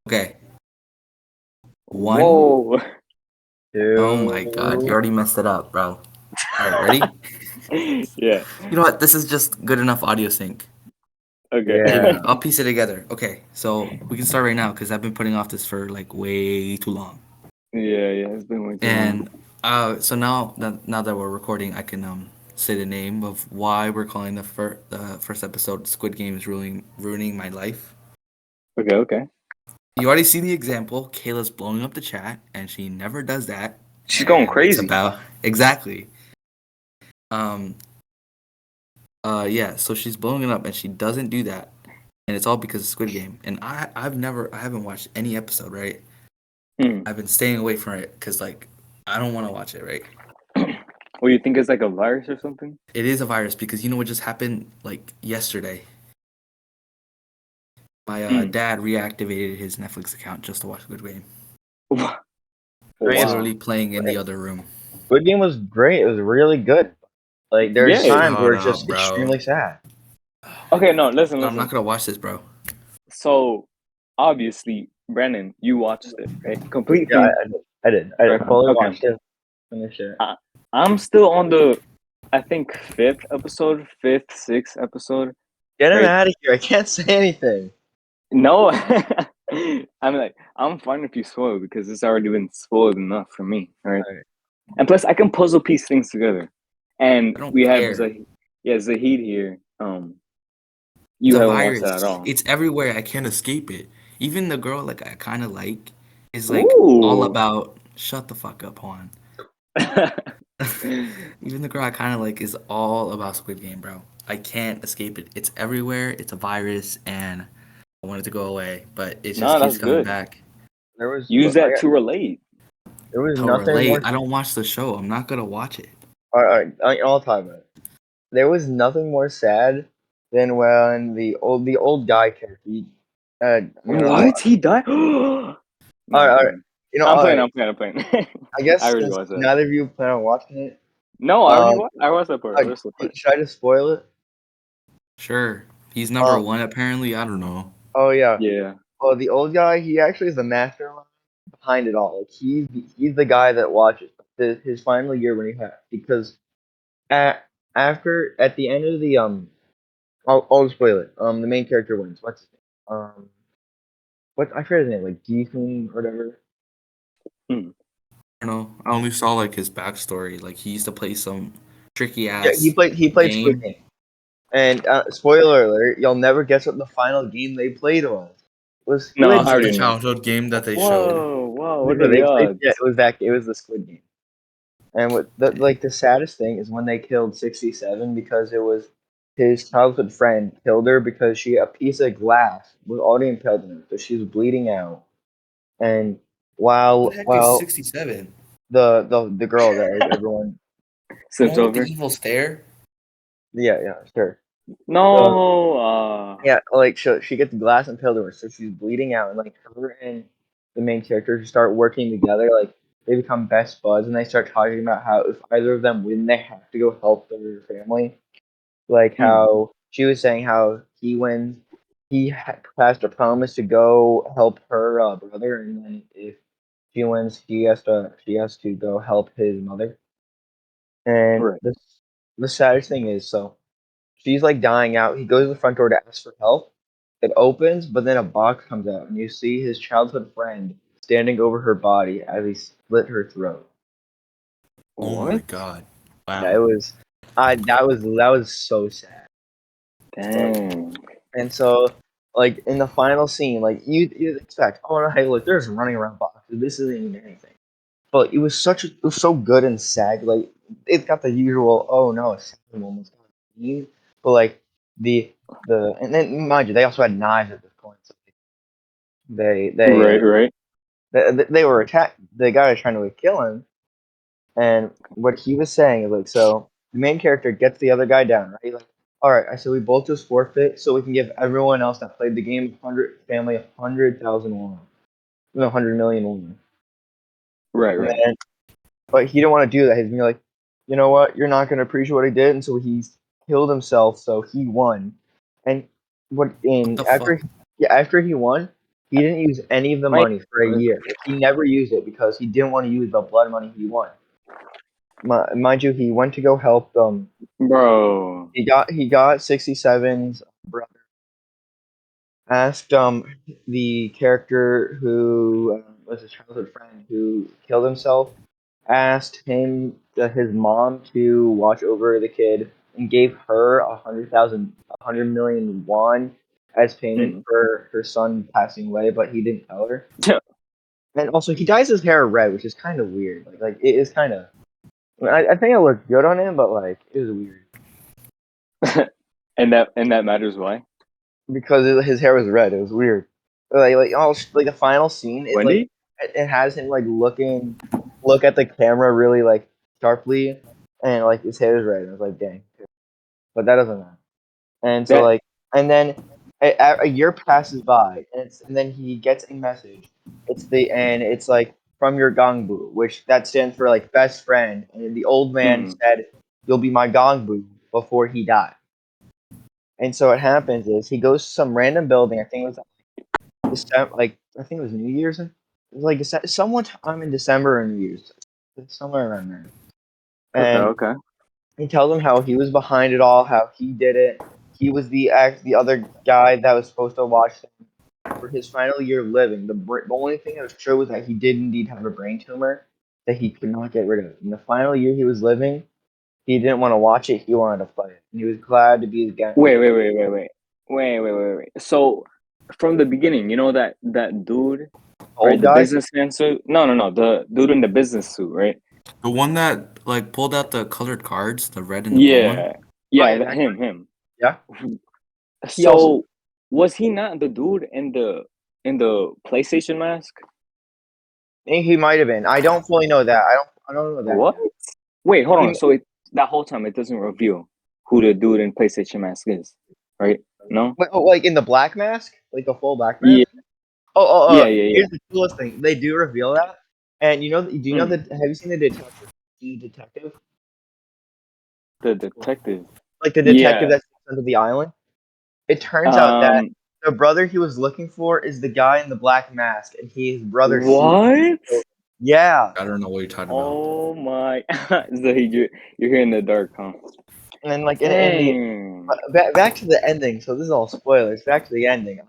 Okay. One. Whoa. Oh my god, you already messed it up, bro. Alright, ready? Yeah. You know what? This is just good enough audio sync. Okay. Yeah. I'll piece it together. Okay, so we can start right now because I've been putting off this for like way too long. Yeah, it's been way too long. And so now that we're recording, I can say the name of why we're calling the first episode "Squid Game is ruining my life." Okay. You already see the example. Kayla's blowing up the chat, and she never does that. She's going And it's crazy. about exactly. Um. Yeah. So she's blowing it up, and she doesn't do that, and it's all because of Squid Game. And I haven't watched any episode. Right. Hmm. I've been staying away from it because like I don't want to watch it. Right. Well, you think it's like a virus or something? It is a virus because you know what just happened like yesterday. My Hmm. dad reactivated his Netflix account just to watch Squid Game. Wow. It's Wow. literally playing in the other room. Squid Game was great. It was really good. Like there's Yeah. times where Shut it's just up, bro. extremely sad. Oh my Okay, no, god. listen. I'm not gonna watch this, bro. So, obviously, Brandon, you watched it, right? Complete Yeah, thing, I did. I correct? fully Okay. watched it. Finished it. I'm still on the, I think, fifth, sixth episode, Get him right? out of here! I can't say anything. No, I'm fine if you spoil because it's already been spoiled enough for me, right? Alright. And plus, I can puzzle piece things together. And I don't we have care. Zahid here. It's You a haven't watched that at virus. all. It's everywhere. I can't escape it. Even the girl like I kind of like is like all Ooh. about shut the fuck up, Juan. Even the girl I kind of like is all about Squid Game, bro. I can't escape it. It's everywhere. It's a virus, and I want it to go away, but it just No, keeps that's coming good. back. There was Use that to relate. there was To nothing relate, more. I don't watch the show. I'm not gonna watch it. I'll talk about it. There was nothing more sad than when the old guy character. What? He died? No, I'm All right. playing. You know, I'm all playing. right. I'm playing. I'm playing. I I guess already since watched that. neither of you plan on watching it, No, I already um, watched. I watched that part. I watched that part. should I just spoil it? Sure, he's Um. number one apparently. I don't know. Oh yeah. Yeah. Well, the old guy, he actually is the mastermind behind it all. Like he's the guy that watches his final year when he had because at at the end of the I'll spoil it. The main character wins. What's his name? What I forget his name, like Gifu or whatever. Hmm. I don't know. I only saw like his backstory. Like he used to play some tricky Yeah, ass he played Squid game. Game. And spoiler alert, you'll never guess what the final game they played was. It was No, I Squid Was it the already Game. know. childhood game that they showed? Whoa! What are Literally, the yeah, odds? it was the Squid Game. And what the saddest thing is when they killed 67 because it was his childhood friend killed her because she a piece of glass was already impaled in her, so she was bleeding out. And Who the heck is while 67? the girl that like everyone The Slipped one with the over. evil stare? yeah sure so No. yeah like she gets glass impaled in her, so she's bleeding out, and like her and the main character start working together, like they become best buds, and they start talking about how if either of them win, they have to go help their family. Like Hmm. how she was saying how he wins, has to promise to go help her brother, and then if she wins, she has to go help his mother. And Right. the saddest thing is, so she's like dying out. He goes to the front door to ask for help. It opens, but then a box comes out, and you see his childhood friend standing over her body as he slit her throat. Oh my What? god. Yeah, it Wow. was, I that was so sad. Like, Dang. and so, like in the final scene, like you'd expect, oh no, hey, look, there's running around boxes. This isn't even anything. But it was so good and sad. Like it's got the usual, oh no, a sad moment. But like the and then mind you, they also had knives at this point. So they they Right. uh, Right. they were attacked. The guy was trying to like, kill him, and what he was saying is like, so the main character gets the other guy down, right? Like, all right, I said we both just forfeit, so we can give everyone else that played the game 100,000 won, no 100 million won. Right. And Right. then, but he didn't want to do that. He's gonna be like, you know what? You're not gonna appreciate what he did, and so he killed himself. So he won. And what What in the fuck? after he won, He didn't use any of the My money for a year. He never used it because he didn't want to use the blood money he won. Mind you, he went to go help them. bro. He got 67's brother. Asked the character who was his childhood friend who killed himself. Asked his mom to watch over the kid and gave her 100 million won as payment Mm. for her son passing away, but he didn't tell her. And also, he dyes his hair red, which is kind of weird. Like it is kind of. I think it looked good on him, but like it was weird and that matters why? because his hair was red. It was weird. Like the final scene, Wendy? it has him like look at the camera really like sharply, and like his hair is red. And I was like, dang. But that doesn't matter. And so That like, and then a year passes by, and then he gets a message. It's like from your gongbu, which that stands for like best friend. And the old man mm, said, "You'll be my gongbu" before he died. And so what happens is he goes to some random building. I think it was December, like I think it was New Year's. It was like somewhat time in December or New Year's, somewhere around there. And okay. he tells them how he was behind it all, how he did it. He was the other guy that was supposed to watch him for his final year of living. The only thing that was true was that he did indeed have a brain tumor that he could not get rid of. In the final year he was living, he didn't want to watch it. He wanted to play it, and he was glad to be Wait, wait, wait, wait, wait. Wait. So from the beginning, you know that dude, right? old The guy. businessman suit? No. The dude in the business suit, right? The one that like pulled out the colored cards, the red and the blue one. Yeah. Oh Yeah, yeah, that, him. yeah. He also So was he not the dude in the PlayStation mask? he might have been. I don't fully know that. I don't know that What? yet. Wait, hold on. He, So that whole time it doesn't reveal who the dude in PlayStation mask is, right? No? like in the black mask, like the full black Yeah, mask. yeah. Here's the coolest thing. They do reveal that, and do you know Mm, that? Have you seen the detective? The detective, the detective. like the detective Yeah. that's sent to the island. It turns out that Um, the brother he was looking for is the guy in the black mask, and his brother sees. what? Yeah, I don't know what you're talking about. Oh my. So you're here in the dark, huh? and then like in the Dang. back to the ending. So this is all spoilers. Back to the ending.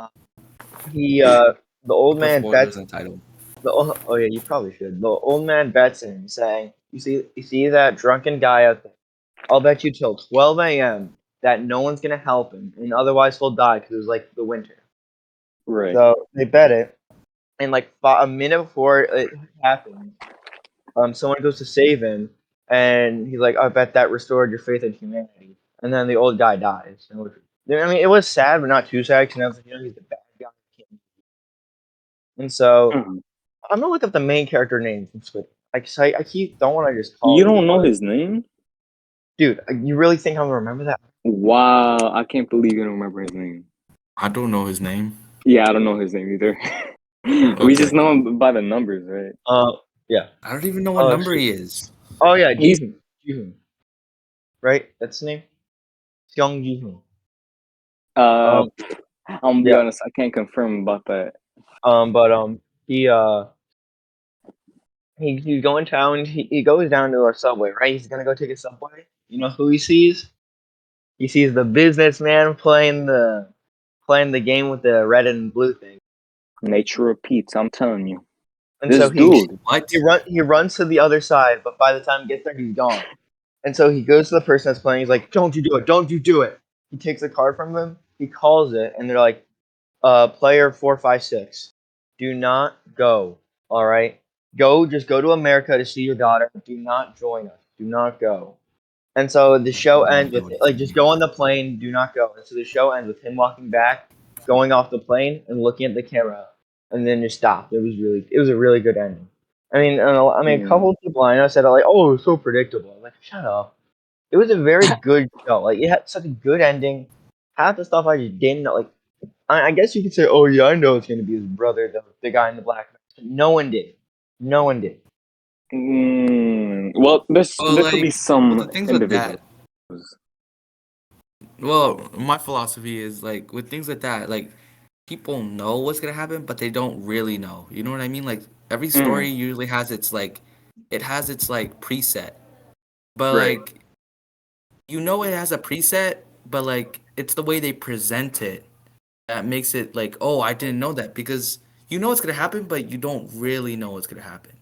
He the old I'll put man spoilers bets. in the title. Oh yeah, you probably should. The old man bets him, saying, "You see that drunken guy out there? I'll bet you till 12 a.m. that no one's gonna help him, and otherwise he'll die because it was like the winter." Right. So they bet it, and like a minute before it happens, someone goes to save him, and he's like, "I bet that restored your faith in humanity." And then the old guy dies. I mean, it was sad, but not too sad because he's the bad guy. And so Mhm. I'm gonna look up the main character name from Squid. I keep don't want to just call You him, don't know his name? dude. You really think I'm gonna remember that? Wow, I can't believe you don't remember his name. I don't know his name. Yeah, I don't know his name either. We Okay. just know him by the numbers, right? Yeah. I don't even know what Oh number shoot. he is. Oh yeah, He's Jihoon. Jihoon. Right? That's his name. Seong Jihoon. uh Um. I'm gonna be Yeah. honest, I can't confirm about that. But he he's going town. He goes down to a subway. Right? He's gonna go take a subway. You know who he sees? He sees the businessman playing the game with the red and blue thing. Nature repeats, I'm telling you. And so This he dude, What? he runs to the other side, but by the time he gets there, he's gone. And so he goes to the person that's playing. He's like, "Don't you do it! Don't you do it!" He takes the card from them. He calls it, and they're like, "Player 456, do not go. All right, just go to America to see your daughter. Do not join us. Do not go." And so the I show have no ends idea with what he's like, just saying. go on the plane. Do not go. And so the show ends with him walking back, going off the plane, and looking at the camera, and then just stopped. It was a really good ending. I mean, a couple mm, of people I know said like, "Oh, it was so predictable." I'm like, shut up. It was a very good show. Like it had such a good ending. Half the stuff I just didn't know. Like I guess you could say, "Oh yeah, I know it's gonna be his brother, the guy in the black mask." No one did. No one did. well, Well, there could be like, well, some the things with individuals. that. Well, my philosophy is like with things like that, like people know what's gonna happen, but they don't really know. You know what I mean? Like every Mm, story usually has its like, it has its like preset, but right. like you know it has a preset, but like it's the way they present it that makes it like, oh, I didn't know that because you know what's gonna happen, but you don't really know what's gonna happen.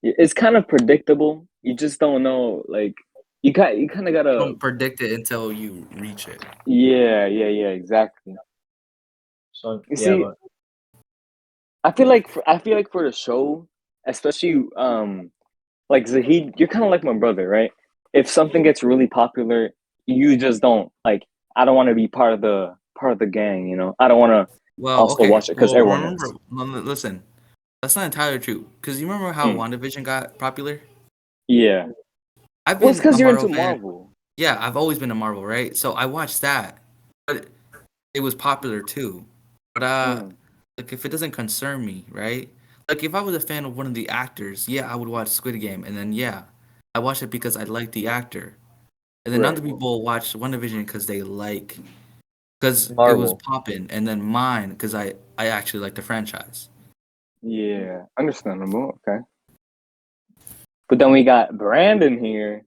It's kind of predictable. You just don't know. Like you kind of You gotta. don't predict it until you reach it. Yeah. Exactly. So You yeah, see, but I feel like for the show, especially like Zahid, you're kind of like my brother, right? If something gets really popular, you just don't like. I don't want to be part of the gang, you know. I don't want to Well, also okay. watch it because Well, everyone remember, is. listen, that's not entirely true. Because you remember how Mm, WandaVision got popular? yeah. I've Well, it's been a because you're Marvel into fan. Marvel. Yeah, I've always been a Marvel, right? So I watched that, but it was popular too. But Mm, like if it doesn't concern me, right? Like if I was a fan of one of the actors, yeah, I would watch Squid Game, and then yeah, I watched it because I like the actor. And then other right. people watch WandaVision because they like because it was Marvel. poppin', and then mine because I actually like the franchise. Yeah. Understandable. Okay. But then we got Brandon here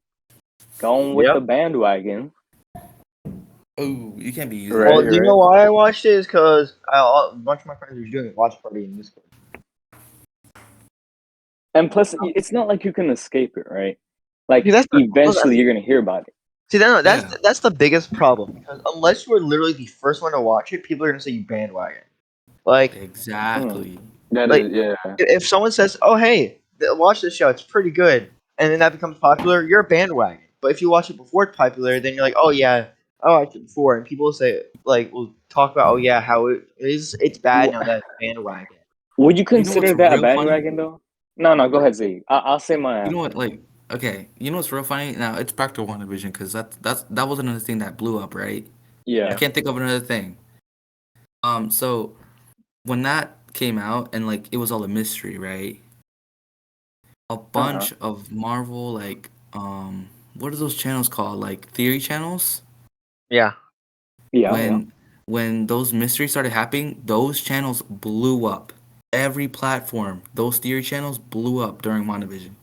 going with the Yep. bandwagon. Oh, you can't be using Well, Right. that. do you Right. know why I watched it? Is because a bunch of my friends were doing a watch party in Discord. And plus, it's not like you can escape it, right? Like See, that's the, well, eventually you're gonna hear about it. see, Yeah. that's the biggest problem because unless you are literally the first one to watch it, people are gonna say you bandwagon. Like, Mm. Exactly. That like is, yeah. if someone says, "Oh, hey, watch this show, it's pretty good," and then that becomes popular, you're a bandwagon. But if you watch it before it's popular, then you're like, "Oh yeah, I watched it before," and people will say like, will talk about, "Oh yeah, how it is, it's bad W- now that it's bandwagon." Would you You know what's consider that a real funny? bandwagon though? No, no. Go ahead, Z. I'll say mine You know what? after. Like, okay, you know what's real funny? Now it's back to WandaVision because that was another thing that blew up, right? I Yeah. Yeah. can't think of another thing. So when that came out and like it was all a mystery, right? A Uh huh. bunch of Marvel what are those channels called? Like theory channels? Yeah. Yeah. Yeah. When when those mysteries started happening, those channels blew up. Every platform, those theory channels blew up during WandaVision.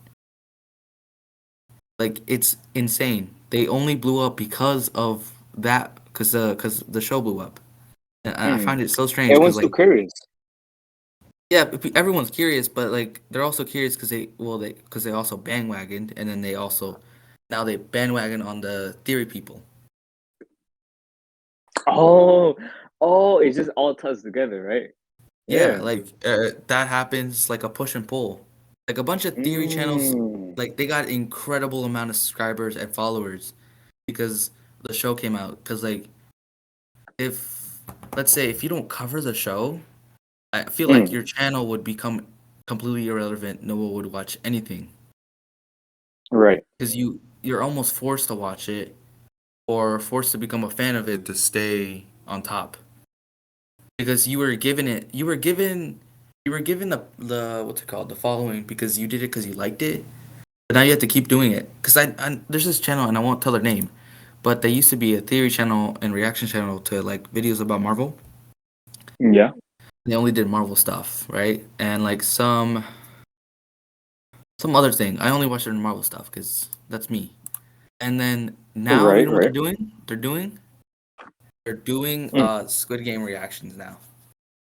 Like it's insane. They only blew up because of that, because the show blew up. And I Mm. find it so strange because Everyone's too like curious. yeah, everyone's curious, but like they're also curious because they also bandwagoned, and then they also now they bandwagon on the theory people. Oh, oh, it just all ties together, right? Yeah, Yeah. like that happens like a push and pull. Like a bunch of theory channels, Mm. like they got incredible amount of subscribers and followers because the show came out. Because like if let's say if you don't cover the show, I feel like Mm. your channel would become completely irrelevant. No one would watch anything Right. because you're almost forced to watch it or forced to become a fan of it to stay on top because you were given the what's it called, the following because you did it because you liked it, but now you have to keep doing it because there's this channel and I won't tell their name, but they used to be a theory channel and reaction channel to like videos about Marvel. Yeah. They only did Marvel stuff, right? And like some other thing. I only watch their Marvel stuff because that's me. And then now you Right. know what they're Right. doing? They're doing Mm. Squid Game reactions now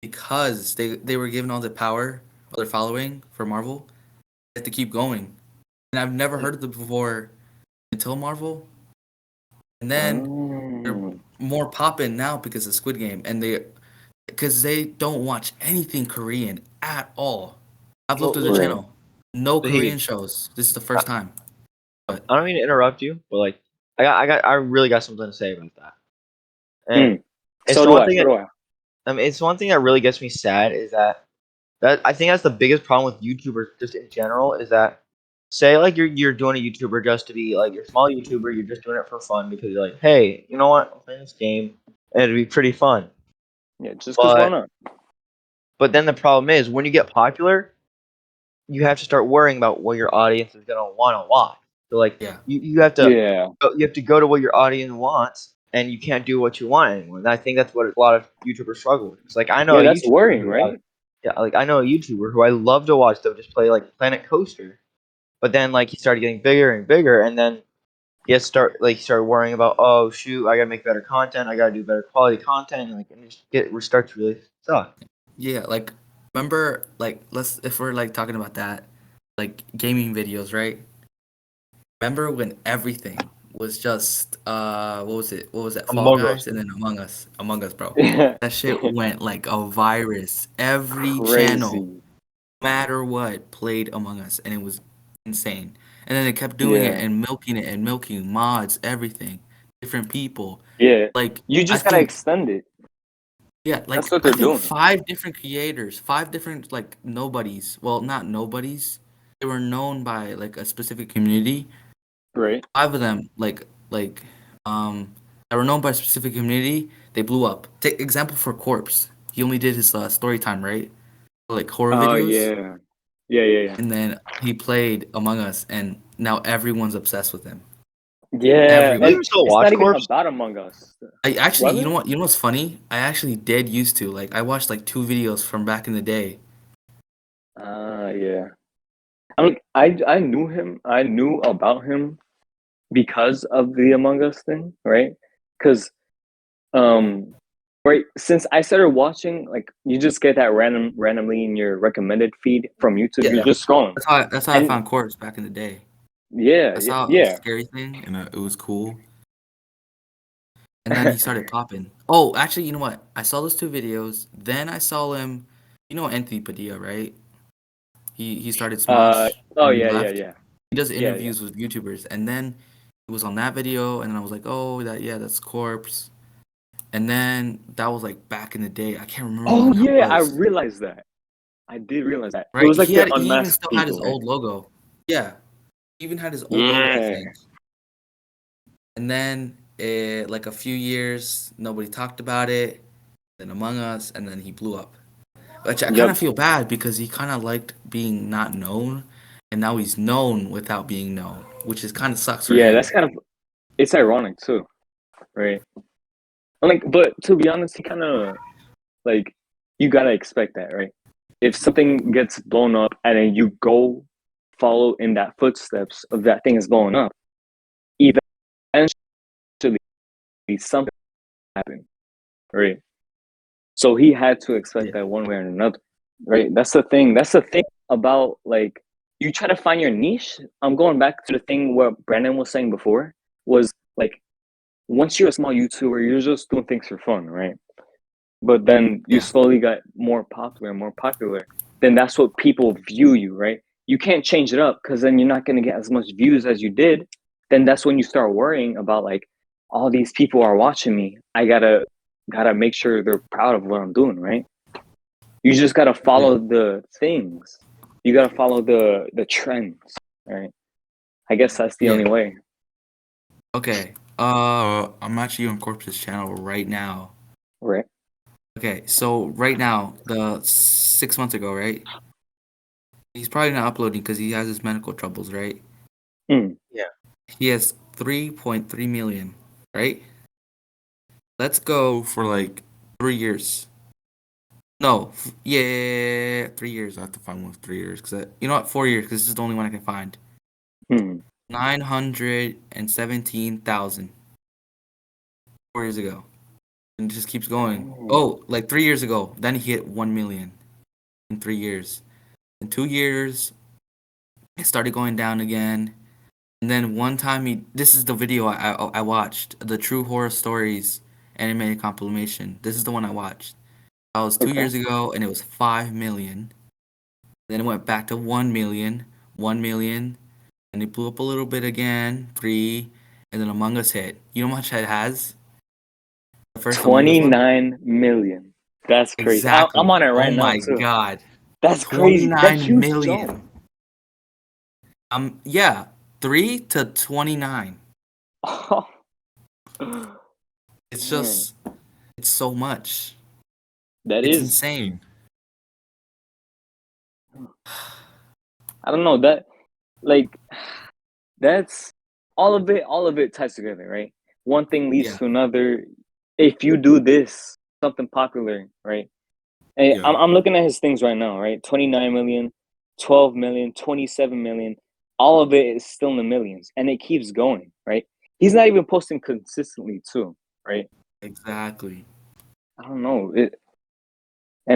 because they were given all the power or their following for Marvel. They have to keep going. And I've never heard of them before until Marvel. And then they're Mm. more poppin' now because of Squid Game, and they don't watch anything Korean at all. I've looked at Well, their Right. channel. No Zahid, Korean shows. This is the I, first time. But I don't mean to interrupt you, but like, I really got something to say about that. And Mm. it's So the do one I. thing So that do I. I mean, it's one thing that really gets me sad is that I think that's the biggest problem with YouTubers just in general is that say like you're doing a YouTuber just to be like you're a small YouTuber, you're just doing it for fun because you're like, hey, you know what, I'm playing this game and it'd be pretty fun. Yeah. Just cause why But not? but then the problem is when you get popular, you have to start worrying about what your audience is gonna want to watch. So like yeah, you have to Yeah. you have to go to what your audience wants, and you can't do what you want anymore. And I think that's what a lot of YouTubers struggle with. It's like I know Yeah, a that's YouTuber worrying, who right? I know a YouTuber who I love to watch though just play like Planet Coaster. But then like he started getting bigger and bigger, and then he started worrying about, oh shoot, I gotta make better content, I gotta do better quality content, and it starts to really suck. Yeah, like remember, like let's if we're like talking about that, like gaming videos, right? Remember when everything was just what was it? What was that? Fall Among Us. Guys and then Among Us. Among Us, bro. Yeah. That shit went like a virus. Every channel, Crazy. no matter what, played Among Us, and it was insane. And then they kept doing Yeah. it and milking mods, everything, different people. Yeah. Like You I just gotta think, extend it. yeah, That's like what I they're think doing. five different creators, five different like nobodies. Well, not nobodies. They were known by like a specific community. Right. Five of them, that were known by a specific community, they blew up. Take example for Corpse. He only did his story time, right? Like horror Oh videos, yeah. Yeah. and then he played Among Us, and now everyone's obsessed with him. Yeah. Do you And even Everyone. still it's watch not even Corpse? about Among Us. I actually, What? you know what's funny? I actually did used to like. I watched like two videos from back in the day. Yeah. I'm like I knew him. I knew about him because of the Among Us thing, right? Because um right since I started watching, like you just get that randomly in your recommended feed from YouTube. You're Yeah, just scrolling. that's how I And found Corpse back in the day. yeah, I yeah, saw a yeah. scary thing, and it was cool. And then he started popping. Oh, actually, you know what? I saw those two videos. Then I saw him. You know Anthony Padilla, right? He started Smosh oh and he yeah, yeah, left. yeah. He does Yeah, yeah. interviews with YouTubers, and then it was on that video, and then I was like, oh, that's Corpse. And then that was like back in the day. I can't remember Oh when that yeah, I was. realized that. I did realize that. It Right? was like the He even unmasked still had his people, right? old logo. Yeah, he even had his old logo, I Yeah. think. And then like a few years, nobody talked about it. Then Among Us, and then he blew up. Which I kind Yep. of feel bad because he kind of liked being not known, and now he's known without being known, which is kind of sucks for Yeah, him. that's kind of it's ironic too, right? I'm like, but to be honest, he kind of like you gotta expect that, right? If something gets blown up and then you go follow in that footsteps of that thing is blowing up, eventually something happened, right? So he had to expect Yeah. that one way or another, right? That's the thing. That's the thing about like you try to find your niche. I'm going back to the thing where Brandon was saying before was like once you're a small YouTuber, you're just doing things for fun, right? But then you Yeah. slowly got more and more popular. Then that's what people view you, right? You can't change it up because then you're not going to get as much views as you did. Then that's when you start worrying about like all these people are watching me. I gotta make sure they're proud of what I'm doing, right? You just gotta Yeah. follow the things. You gotta follow the trends, right? I guess that's the Yeah. only way, Okay. I'm actually on Corpse's channel right now. right? Okay, so right now, the 6 months ago, right? He's probably not uploading because he has his medical troubles, right? Mm. Yeah. He has 3.3 million, right? Let's go for like 3 years. No, yeah, 3 years. I have to find one with 3 years because you know what, 4 years because this is the only one I can find. Mm. 917,000 4 years ago, and it just keeps going. Oh. Oh, like 3 years ago, then he hit 1 million in 3 years. In 2 years, it started going down again. And then one time this is the video I watched, the True Horror Stories animated compilation. This is the one I watched. That was two Okay. years ago, and it was 5 million. Then it went back to 1 million, 1 million, and it blew up a little bit again, three, and then Among Us hit. You know how much it has? The first Among Us one? 29 million. That's crazy. I'm Exactly. on it right Oh now my too. God. That's crazy. That's 29 huge jump. million. Yeah, 3 to 29. It's Man, just, it's so much. that It's is. insane. I don't know that. Like, that's all of it. All of it ties together, right? one thing leads Yeah. to another. If you do this, something popular, right? And Yeah. I'm looking at his things right now, right? 29 million, 12 million, 27 million. All of it is still in the millions, and it keeps going, right? He's not even posting consistently, too, right? Exactly. I don't know. And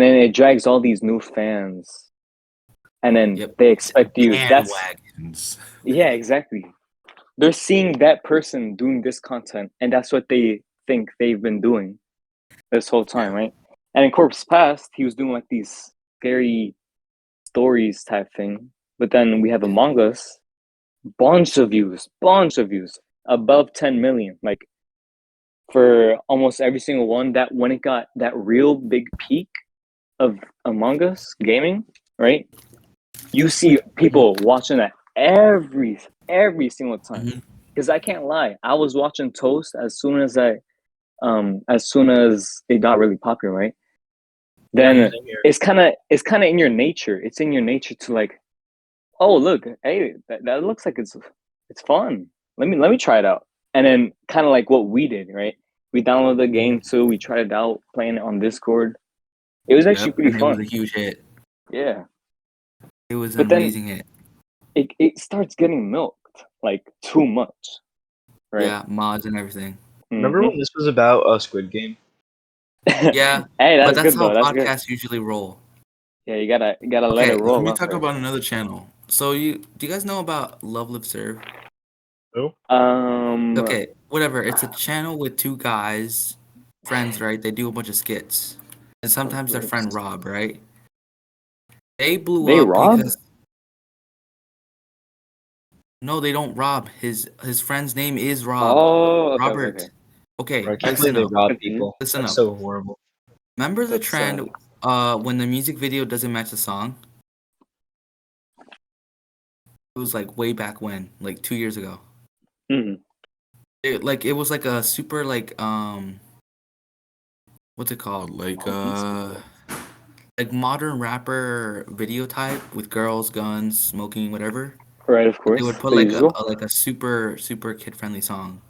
then it drags all these new fans, and then Yep. they expect you. Bandwagons. Yeah, exactly. They're seeing that person doing this content, and that's what they think they've been doing this whole time, Yeah. right? And in Corpse Past, he was doing like these scary stories type thing. But then we have Yeah. Among Us, bunch of views, above 10 million. Like for almost every single one, that when it got that real big peak of Among Us gaming, right? You see Mhm. people watching that every single time. Mhm. Because I can't lie, I was watching Toast as soon as it got really popular, right? Mhm. Then Same here. it's kind of in your nature. It's in your nature to like, oh look, hey, that looks like it's fun. Let me try it out. And then kind of like what we did, right? We downloaded the Mhm. game too. We tried it out, playing it on Discord. It was actually Yep. pretty And it was a fun. huge hit. Yeah. It was an But then amazing hit. it starts getting milked like too much, right? Yeah, mods and everything. Remember Mm-hmm. when this was about a Squid Game? Yeah, Hey, but that's that's good how though. That's good. podcasts usually roll. Yeah, you gotta let it Okay, let roll me off, talk right? about another channel. So do you guys know about Love Live Serve? Who? Um, Okay, whatever. It's a channel with two guys, friends, right? They do a bunch of skits. And sometimes their friend Rob, right? They blew they up rob? because no, they don't rob. His friend's name is Rob. Oh, okay, okay, okay. Robert. Bro, Okay, I can't believe listen they up. I'm rob confused. people. Listen That's up. so horrible. Remember the That's trend when the music video doesn't match the song? It was like way back when, like 2 years ago. mhm. It was like a super like what's it called? Like modern rapper video type with girls, guns, smoking, whatever. Right, of They would course, put the like usual. a super kid friendly song.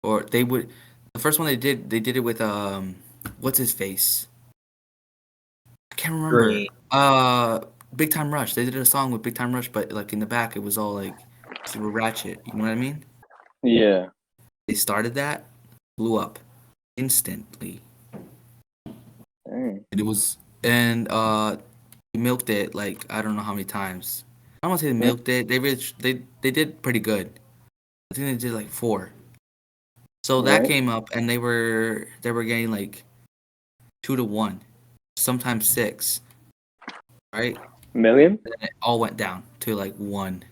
Or they would the first one they did it with what's his face? I can't Green. remember. Big Time Rush. They did a song with Big Time Rush, but like in the back it was all like super ratchet. You know what I mean? Yeah. They started that, blew up instantly. Dang. And it was and they milked it like I don't know how many times. I don't want to say they Mm, milked it. They did pretty good. I think they did like four. So that right. came up and they were getting like 2 to 1, sometimes six, right? Million? And then it all went down to like one.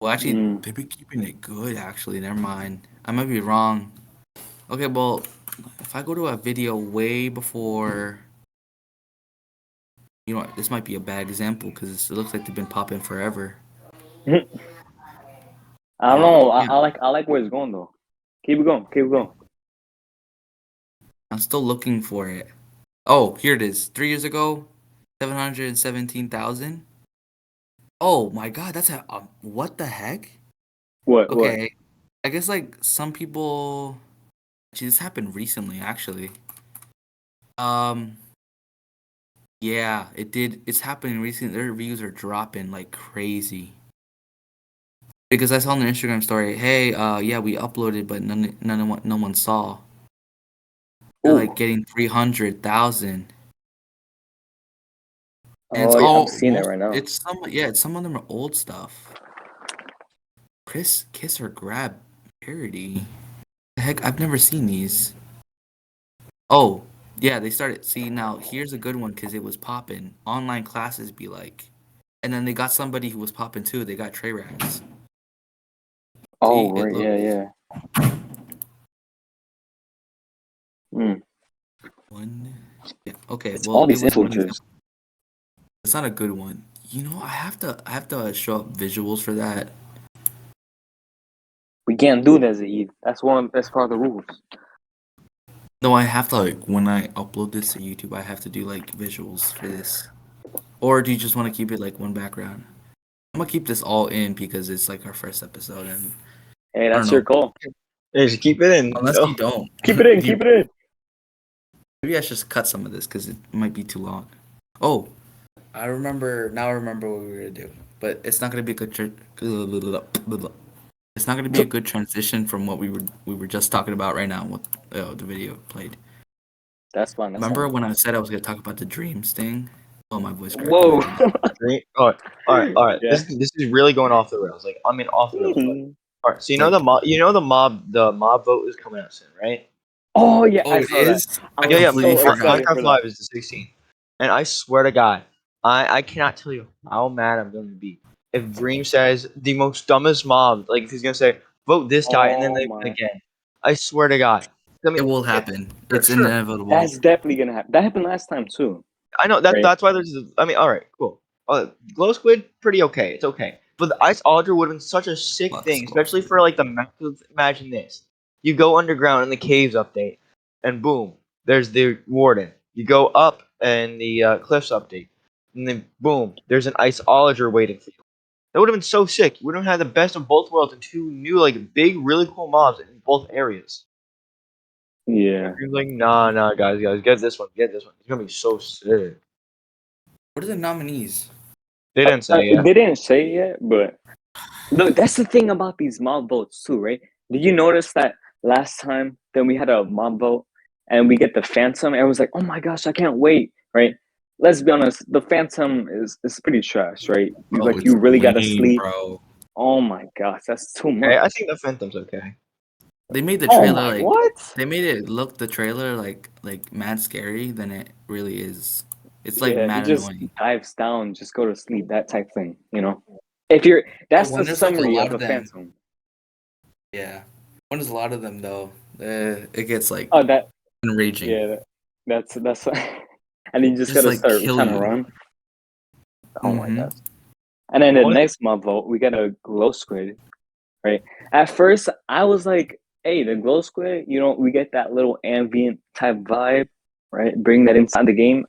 Well, actually, Mm. they've been keeping it good. Actually, never mind. I might be wrong. Okay, well, if I go to a video way before, you know, what, this might be a bad example because it looks like they've been popping forever. I don't know. Yeah, I like where it's going though. Keep it going. Keep it going. I'm still looking for it. Oh, here it is. 3 years ago, 717,000. Oh my God, that's what the heck? What? What? Okay, I guess like some people. Actually, this happened recently. Actually, um, yeah, it did. It's happening recently. Their views are dropping like crazy. Because I saw on their Instagram story, hey, yeah, we uploaded, but no one saw. They're Ooh. like getting 300,000, and it's Oh, yeah, I'm all seeing it most. right now. It's some, yeah, it's some of them are old stuff. Kiss or grab parody. The heck, I've never seen these. Oh, yeah, they started. See, now here's a good one because it was popping. Online classes be like, and then they got somebody who was popping too. They got Trey Rags. Oh, See, it right. Yeah, looks yeah. Mm. one. Yeah. Okay. It's all Well, it these was one influencers. example. It's not a good one. You know, I have to show up visuals for that. We can't do that, Zaid. That's part of the rules. No, I have to like when I upload this to YouTube, I have to do like visuals for this. Or do you just want to keep it like one background? I'm gonna keep this all in because it's like our first episode, and Hey, I don't that's your know. call. Yeah, just keep it in. Unless Oh. you don't. Keep it in. Do you- Keep it in. Maybe I should just cut some of this because it might be too long. Oh, I remember. Now I remember what we were gonna do, but it's not gonna be a good. It's not gonna be a good transition from what we were just talking about right now. What the video played. That's fine. That's Remember fine. when I said I was gonna talk about the dreams thing? Oh, my voice cracked when I Whoa. did that. All right. Yeah. This is really going off the rails. Like, I mean, off the rails. But, all right. So Like, the mob vote is coming out soon, right? Oh yeah, oh, I it saw that. is. I I Yeah, was yeah. completely so forgot. excited for that. 5x5 is the 16th, and I swear to God, I cannot tell you how mad I'm going to be if Dream says the most dumbest mob. Like, if he's gonna say vote this guy and then Oh they win my. again. I swear to God. I It mean, will happen. sure, It's sure. inevitable. That's definitely gonna happen. That happened last time too, I know that right? that's why there's. I mean, all right, cool. Glow squid, pretty okay. It's okay. But the ice alder would have been such a sick Let's thing, go. especially for like the imagine this: you go underground in the caves update, and boom, there's the warden. You go up in the cliffs update, and then boom, there's an ice alder waiting for you. That would have been so sick. You would have had the best of both worlds and two new like big, really cool mobs in both areas. Yeah. You're like, nah, guys, get this one, get this one. It's gonna be so sick. What are the nominees? They didn't say it yet. They didn't say it yet, but look, that's the thing about these mob votes too, right? Did you notice that last time then we had a mob vote and we get the Phantom? Everyone's like, "Oh my gosh, I can't wait!" Right? Let's be honest, the Phantom is pretty trash, right? Bro, Like it's you really gotta lame, sleep. bro. Oh my gosh, that's too Okay, much. I think the Phantom's okay. They made the Oh trailer my like what? they made it look the trailer like mad scary than it really is. It's like Yeah, he mad just annoying. dives down, just go to sleep, that type thing, you know? If you're But that's the when there's like a summary lot of of a them, Phantom. yeah. When there's a lot of them though, it gets like Oh that enraging. yeah, that's and you just Just gotta like start kill trying to you. run. Oh my Mm-hmm. gosh. And then The the only next mob vote, we got a glow squid, right? At first, I was like, "Hey, the glow squid, we get that little ambient type vibe, right? Bring that inside the game,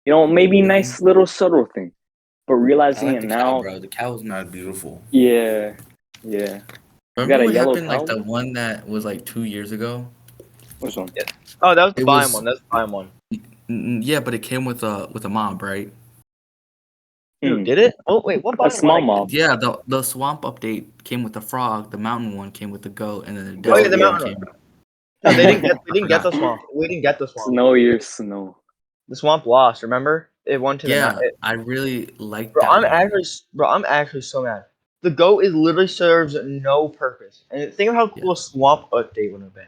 maybe Mm-hmm. nice little subtle thing." But I realizing like it the cow, now, bro. The cow is mad beautiful. yeah, yeah, we got Remember a what yellow happened like cow. the one that was like 2 years ago? Which one? yeah. Oh, that was the It Bime was one. That's the Bime one. yeah, but it came with a mob, right? Dude, Hmm. did it? Oh wait, what A Bime one? small mob. Yeah, the swamp update came with the frog, the mountain one came with the goat, and then the Oh yeah, desert the one Yeah. mountain came. one. No, they I didn't get forgot. the swamp. We didn't get the swamp. Snow your snow. The swamp lost. Remember? It went to the Yeah, I really liked bro. that one. I'm actually so mad. The goat is literally serves no purpose. And think of how Yeah, cool a swamp update would have been.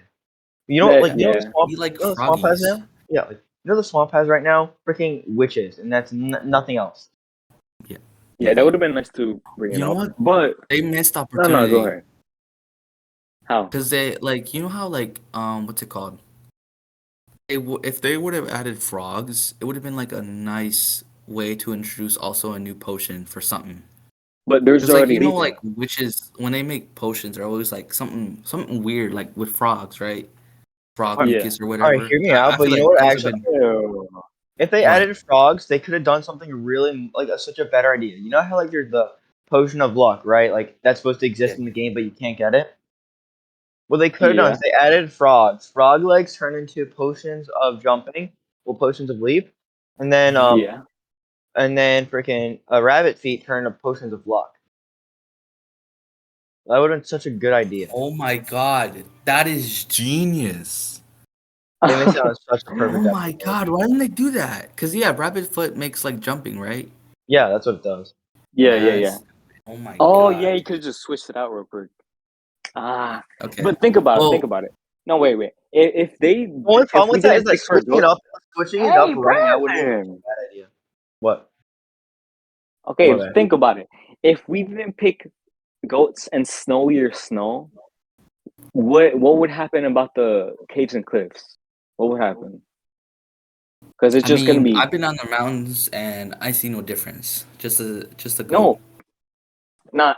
You know the Yeah. swamp. we like You know what the swamp has froggies. now? Yeah, like you know the swamp has right now freaking witches, and that's nothing else. Yeah, Yeah, that yeah. would have been nice to bring You it know up. what? But They missed no, go opportunity ahead. How? because they like you know how like what's it called? If they would have added frogs, it would have been like a nice way to introduce also a new potion for something. But there's Because like already like anything. witches when they make potions, they're always like something weird like with frogs, right? Frog All right, Yeah. mucus or all right, whatever. hear me I out. But feel you know like what? those have Actually, been Ew. if they what. added frogs, they could have done something really like such a better idea. You know how like there's the potion of luck, right? Like that's supposed to Yeah. exist in the game, but you can't get it. What they could have done Yeah. is they added frogs. Frog legs turn into potions of jumping, well, potions of leap, and then Mhm. Yeah. freaking rabbit feet turn into potions of luck. That would have been such a good idea. Oh my God, that is genius. They missed out on such a Oh perfect my idea. God, why didn't they do that? Because yeah, rabbit foot makes like jumping, right? Yeah, that's what it does. Yeah. That's oh my Oh God. yeah, you could have just switched it out real quick. Ah, Okay. but think about it. Think Well, about it. No, wait. The only If problem we with that is didn't that pick for glow, switching it up hey, right now would be a Brandon. bad idea. What? Okay, What, man? think about it. If we didn't pick goats and snowier snow, what would happen about the caves and cliffs? What would happen? Because it's I just gonna mean, be I've been on the mountains and I see no difference. Just a goat. no, not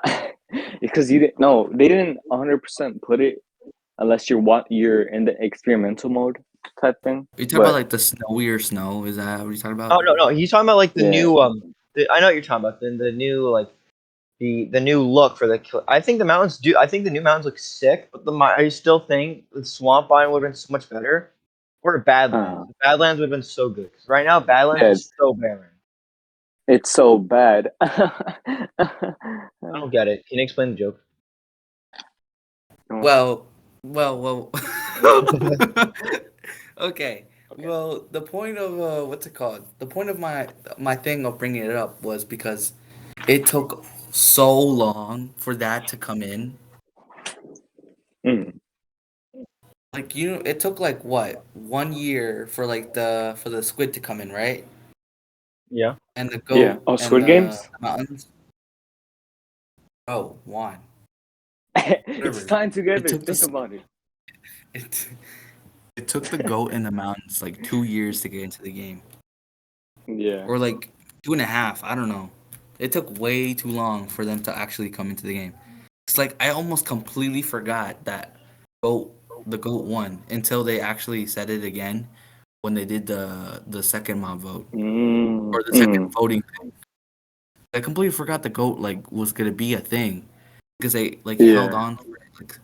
because you didn't. No, they didn't 100% put it unless you're in the experimental mode type thing. Are you talking about But like the snowier snow? Is that what you're talking Oh about? no, he's talking about like the yeah, new I know what you're talking about the new like the new look for the. I think the mountains do. I think the new mountains look sick, but I still think the swamp biome would have been so much better. Or Badlands. Uh, The Badlands would have been so good. 'Cause right now, Badlands yeah, is so barren. it's so bad. I don't get it. Can you explain the joke? Well, well. Okay. Well, the point of what's it called? The point of my thing of bringing it up was because it took so long for that to come in. Mm, Like it took like what 1 year for like for the squid to come in, right? Yeah. And the yeah. goat Oh, and Squid Games. the mountains. Oh, one. It's Whatever. tying It together. took Think this. about it. It it took the goat and the mountains like 2 years to get into the game, Yeah. or like 2.5. I don't know. It took way too long for them to actually come into the game. It's like I almost completely forgot that goat the goat won until they actually said it again when they did the second mob vote Mm, or the second mm, voting thing. I completely forgot the goat like was gonna be a thing because they like held yeah. on for like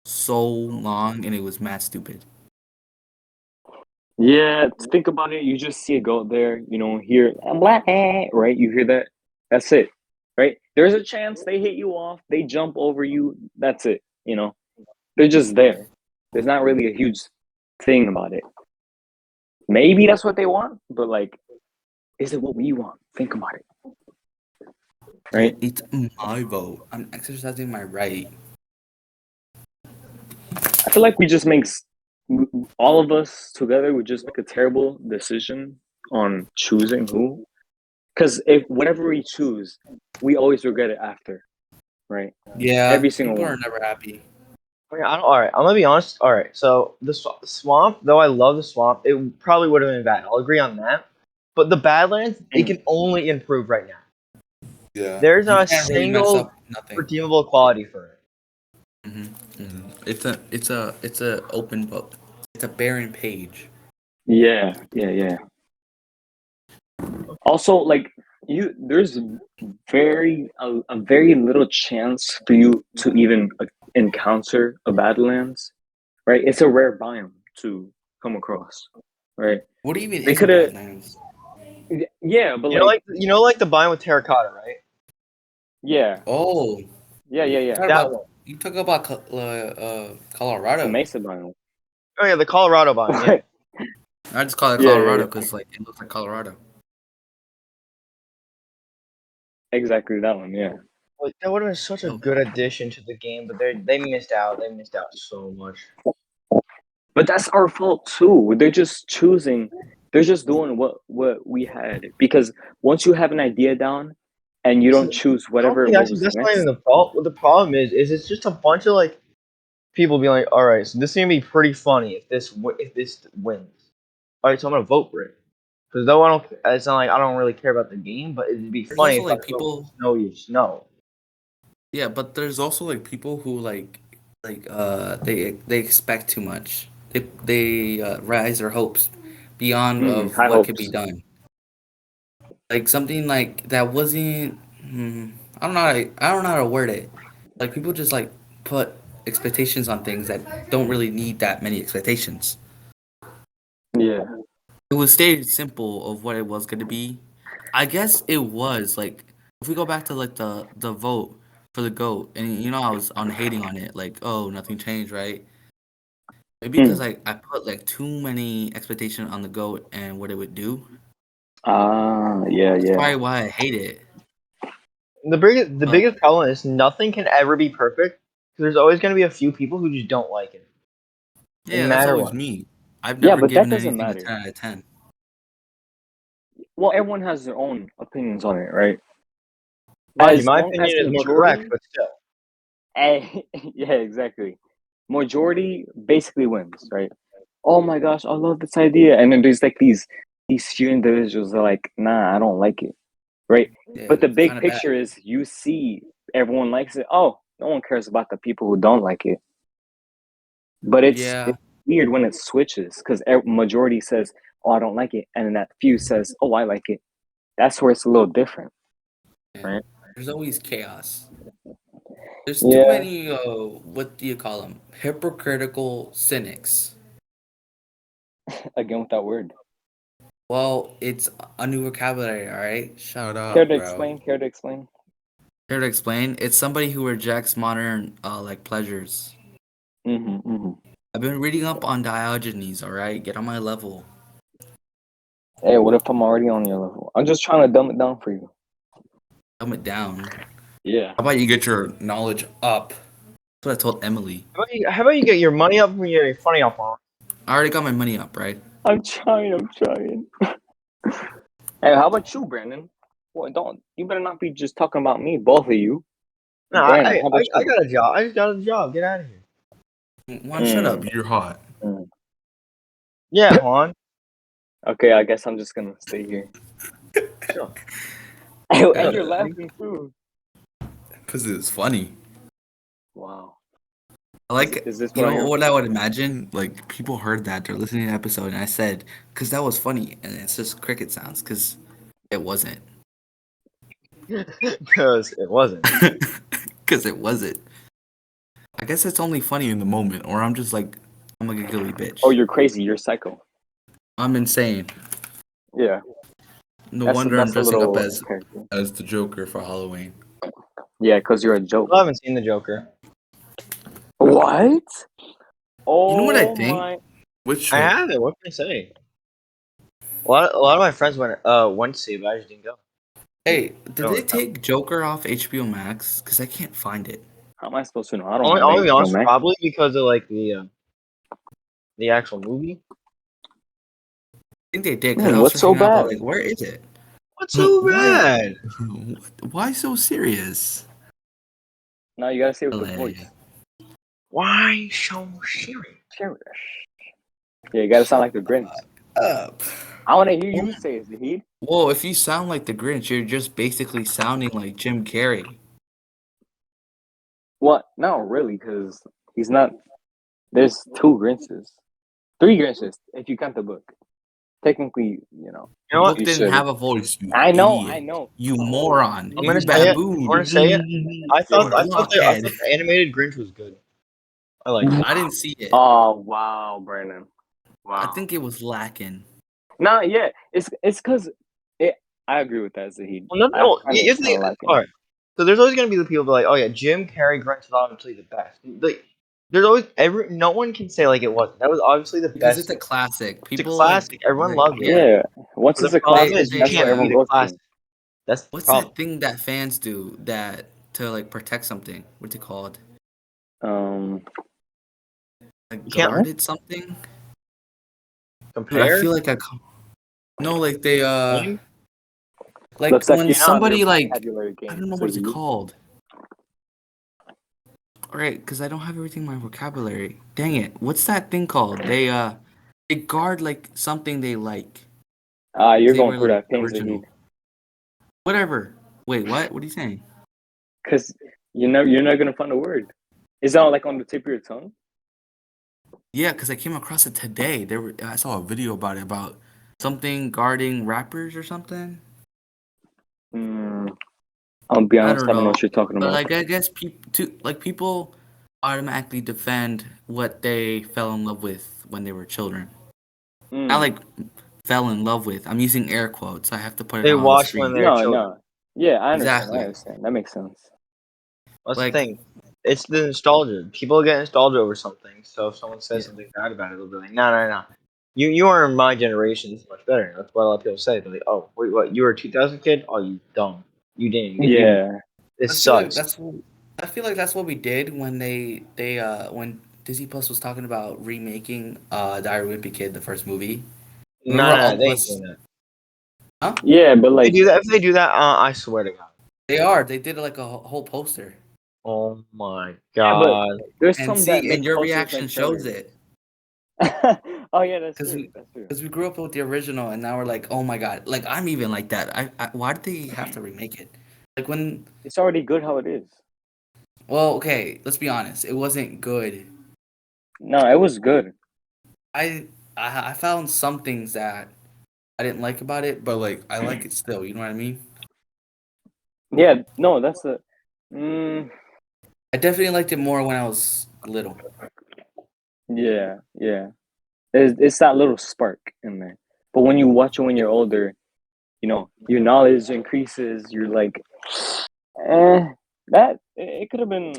so long and it was mad stupid. Yeah, to think about it, you just see a goat there, hear I'm black, right? You hear that? That's it, right? There's a chance they hit you off, they jump over you. That's it. They're just there. There's not really a huge thing about it. Maybe that's what they want, but like, is it what we want? Think about it, Yeah, right? it's my vote. I'm exercising my right. I feel like we just makes all of us together would just make a terrible decision on choosing who. Because if whatever we choose, we always regret it after, right? Yeah, Every single people are one. never happy. Okay, all right, I'm gonna be honest. All right, so the swamp, though I love the swamp, it probably would have been bad. I'll agree on that. But the Badlands, it Mm. can only improve right now. Yeah, There's you not a can't really mess single up nothing. redeemable quality for it. It's a open book. It's a barren page. Yeah, yeah, yeah. Also, like there's a very little chance for you to even encounter a Badlands, right? It's a rare biome to come across, right? What even They is a could have, Badlands? yeah, but like, Like the biome with terracotta, right? yeah, Oh, yeah, yeah, yeah. That one. you talk about The Colorado. Mesa biome. Oh yeah, the Colorado biome. Yeah. I just call it Yeah, yeah, Colorado yeah. because like it looks like Colorado. Exactly that one. Yeah. Like, that would have been such a Oh, good addition to the game, but they missed out. They missed out so much. But that's our fault too. They're just choosing. They're just doing what we had because once you have an idea down, and you don't choose I don't whatever think what actually was that's not even next. the problem. What the problem is it's just a bunch of like people being like, all right, so this is gonna be pretty funny if this wins. All right, so I'm gonna vote for it because though I don't, it's not like I don't really care about the game, but it'd be there's funny also if I like vote people. Snow you Snow. Yeah, but there's also like people who they expect too much. They rise their hopes beyond of High what could be hopes. done. Like something like that wasn't. I don't know. I don't know how to word it. Like people just like put expectations on things that don't really need that many expectations. Yeah. It was stated simple of what it was going to be. I guess it was like if we go back to like the vote for the goat, and I was on hating on it, like oh nothing changed, right? Maybe because Mm. I put like too many expectations on the goat and what it would do. Ah, yeah, That's yeah. probably why I hate it. The But biggest problem is nothing can ever be perfect because there's always gonna be a few people who just don't like it, no yeah, that's matter always what. me. I've Yeah, never but that given doesn't anything a matter. 10 out of 10. Well, everyone has their own opinions on it, right? Mind you, As my long as opinion is more correct, majority, but still. yeah, exactly. Majority basically wins, right? Oh my gosh, I love this idea, and then there's like these few individuals that are like, nah, I don't like it, right? Yeah, But the it's big kind of bad. picture is you see everyone likes it. Oh, no one cares about the people who don't like it. But it's Yeah, weird when it switches because majority says, "Oh, I don't like it," and then that few says, "Oh, I like it." That's where it's a little different, yeah. right? There's always chaos. There's too Yeah. many. What do you call them? Hypocritical cynics. Again with that word. Well, it's a new vocabulary. All right. Shut Care up, to bro. explain? Care to explain? Here to explain. It's somebody who rejects modern like pleasures. Mm-hmm. I've been reading up on Diogenes. All right. Get on my level. Hey, what if I'm already on your level? I'm just trying to dumb it down for you. Dumb it down. Yeah. How about you get your knowledge up? That's what I told Emily. How about you get your money up when you're funny up on? I already got my money up, right? I'm trying. Hey, how about you, Brandon? Well, don't you better not be just talking about me, both of you. No, Brandon, how about I you? got a job. I just got a job. Get out of here. Juan, shut up. Mm, You're hot. mm. Yeah, Juan. Okay, I guess I'm just gonna stay here. Sure. And Sure. you're laughing too. Because it's funny. Wow. I like, Is this you what I know hear? what I would imagine? Like, people heard that, they're listening to the episode, and I said, because that was funny, and it's just cricket sounds, because it wasn't. Because it wasn't. Because it wasn't. I guess it's only funny in the moment, or I'm just like, I'm a giggly Oh, bitch. you're crazy. You're psycho. I'm insane. Yeah, No wonder I'm that's a dressing up little character. as the Joker for Halloween. Yeah, because you're a joke. I haven't seen the Joker. What? You know what I Oh think? my! Which I show? haven't. What can I say? A lot of my friends went to see it, but I just didn't go. Hey, I did don't they wanna come. take Joker off HBO Max? Because I can't find it. How am I supposed to know? I don't Only, have I'll be HBO honest, Max. probably because of like the actual movie. I think they did, because I was What's so searching up, I was bad? like, where is it? What's so Why? bad? Why so serious? Now you gotta say it with the LA. voice. Why so serious? Cherish. Yeah, you gotta sound like the Grinch. Up. I want to hear you say it, Zahid. Well, if you sound like the Grinch, you're just basically sounding like Jim Carrey. What? No, really, because he's not. There's two Grinches, three Grinches if you count the book. Technically, You know The what? book you didn't should. have a voice, you I idiot. know. You Oh, moron. I'm You gonna say it. I'm baboon. gonna say it. yeah, I whatever. thought Blockhead. the animated Grinch was good. I liked it. I didn't see it. Oh wow, Brandon. I Wow. think it was lacking. Nah, yeah, it's because it. I agree with that, Zahid. Well, no, I no. find it If kind they, of lacking. all right. So there's always gonna be the people that are like, oh yeah, Jim Carrey Grinch is obviously the best. Like, there's always no one can say like it wasn't. That was obviously the Because it's best. a classic. It's a People classic. Everyone loves it. yeah. Yeah, once But the it's a problem classic, is you that's what can't everyone beat a goes classic. to. That's the What's problem. that thing that fans do that to like protect something? What's it called? Um, Like You can't what? guarded something? Dude, I compare. feel like no, like they Game. like Looks like when you're not on your somebody like vocabulary I game, don't know what it's Zahid. called. All right, because I don't have everything in my vocabulary. Dang it! What's that thing called? They guard like something they like. You're They going were through like that pain, Zahid. original. Whatever. Wait, what? What are you saying? Because you're not gonna find a word. Is that like on the tip of your tongue? Yeah, because I came across it today. I saw a video about it about something guarding rappers or something. Hmm. I'll be I honest, don't I don't know know, what you're talking but about. like I guess people automatically defend what they fell in love with when they were children. Not Mm. like fell in love with. I'm using air quotes. I have to put it They on the watched when screen. they're No, children. no. Yeah, I understand. Exactly. That makes sense. That's the Like thing. It's the nostalgia. People get nostalgia over something. So if someone says yeah, something bad about it, they'll be like, no, no, no. You are in my generation. This is much better. That's what a lot of people say. They're like, oh, wait, what? You were a 2000 kid? Oh, you dumb. You didn't. You. Yeah. I This feel like sucks. that's what we did when they when Disney Plus was talking about remaking Diary Wimpy Kid, the first movie. No, Remember no, all no. of They ain't us? doing that. Huh? Yeah, but If they like, do that, I swear to God. They are. They did like a whole poster. Oh my yeah, but God. there's And some that see, and make your posters reaction like shows killers. it. Oh yeah, that's Because true. That's true. we grew up with the original, and now we're like, oh my god, like I'm even like that. Why did they have to remake it? Like when, It's already good how it is. well, okay, let's be honest, it wasn't good. No, it was good. I I found some things that I didn't like about it, but like I like it still. You know what I mean? Yeah, no, that's a. Mm, I definitely liked it more when I was little. yeah, yeah. It's that little spark in there. But when you watch it when you're older, your knowledge increases. You're like, eh, that it could have been.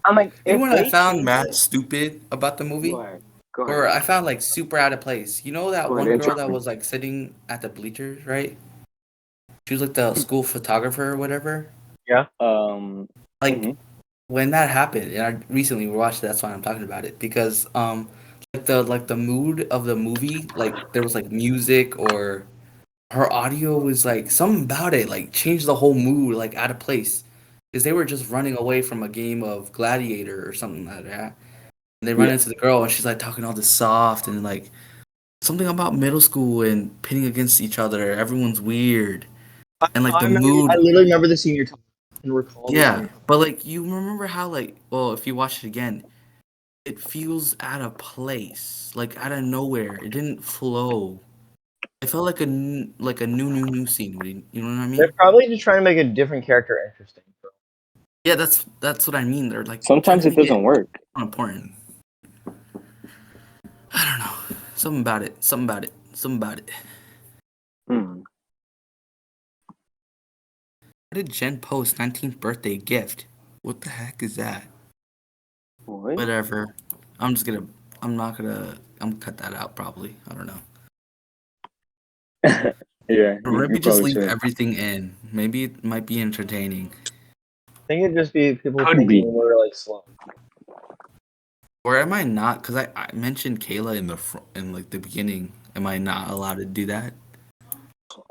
I'm like, You know if what I they found changed mad it. stupid about the Go movie? ahead. Go ahead. Or I found like super out of place. You know that Go ahead. one girl Interrupt that me. was like sitting at the bleachers, right? She was like the school photographer or whatever. Yeah. Like Mhm. when that happened, and I recently watched it, that's why I'm talking about it because like the mood of the movie, like there was like music or her audio was like something about it like changed the whole mood like out of place because they were just running away from a game of Gladiator or something like that. And they run Yeah. into the girl and she's like talking all this soft and like something about middle school and pitting against each other. Everyone's weird and like I the remember. I mood. literally remember the scene you're talking and recall the scene Yeah, you're talking. but like you remember how like well if you watch it again, it feels out of place, like out of nowhere. It didn't flow. It felt like a new scene. You know what I They're mean? probably just trying to make a different character interesting. Bro. Yeah, that's what I mean. They're like trying Sometimes to it make it doesn't work. important. I don't know. Something about it. Something about it. Something about it. Hmm. What did Jen post? 19th birthday gift. What the heck is that? What? Whatever. I'm just gonna. I'm not gonna. I'm gonna cut that out probably. I don't know. Yeah, Or you maybe just probably leave should. everything in. Maybe it might be entertaining. I think it'd just be people Could thinking be. we're like slow. Or am I not? Because I mentioned Kayla in like the beginning. Am I not allowed to do that?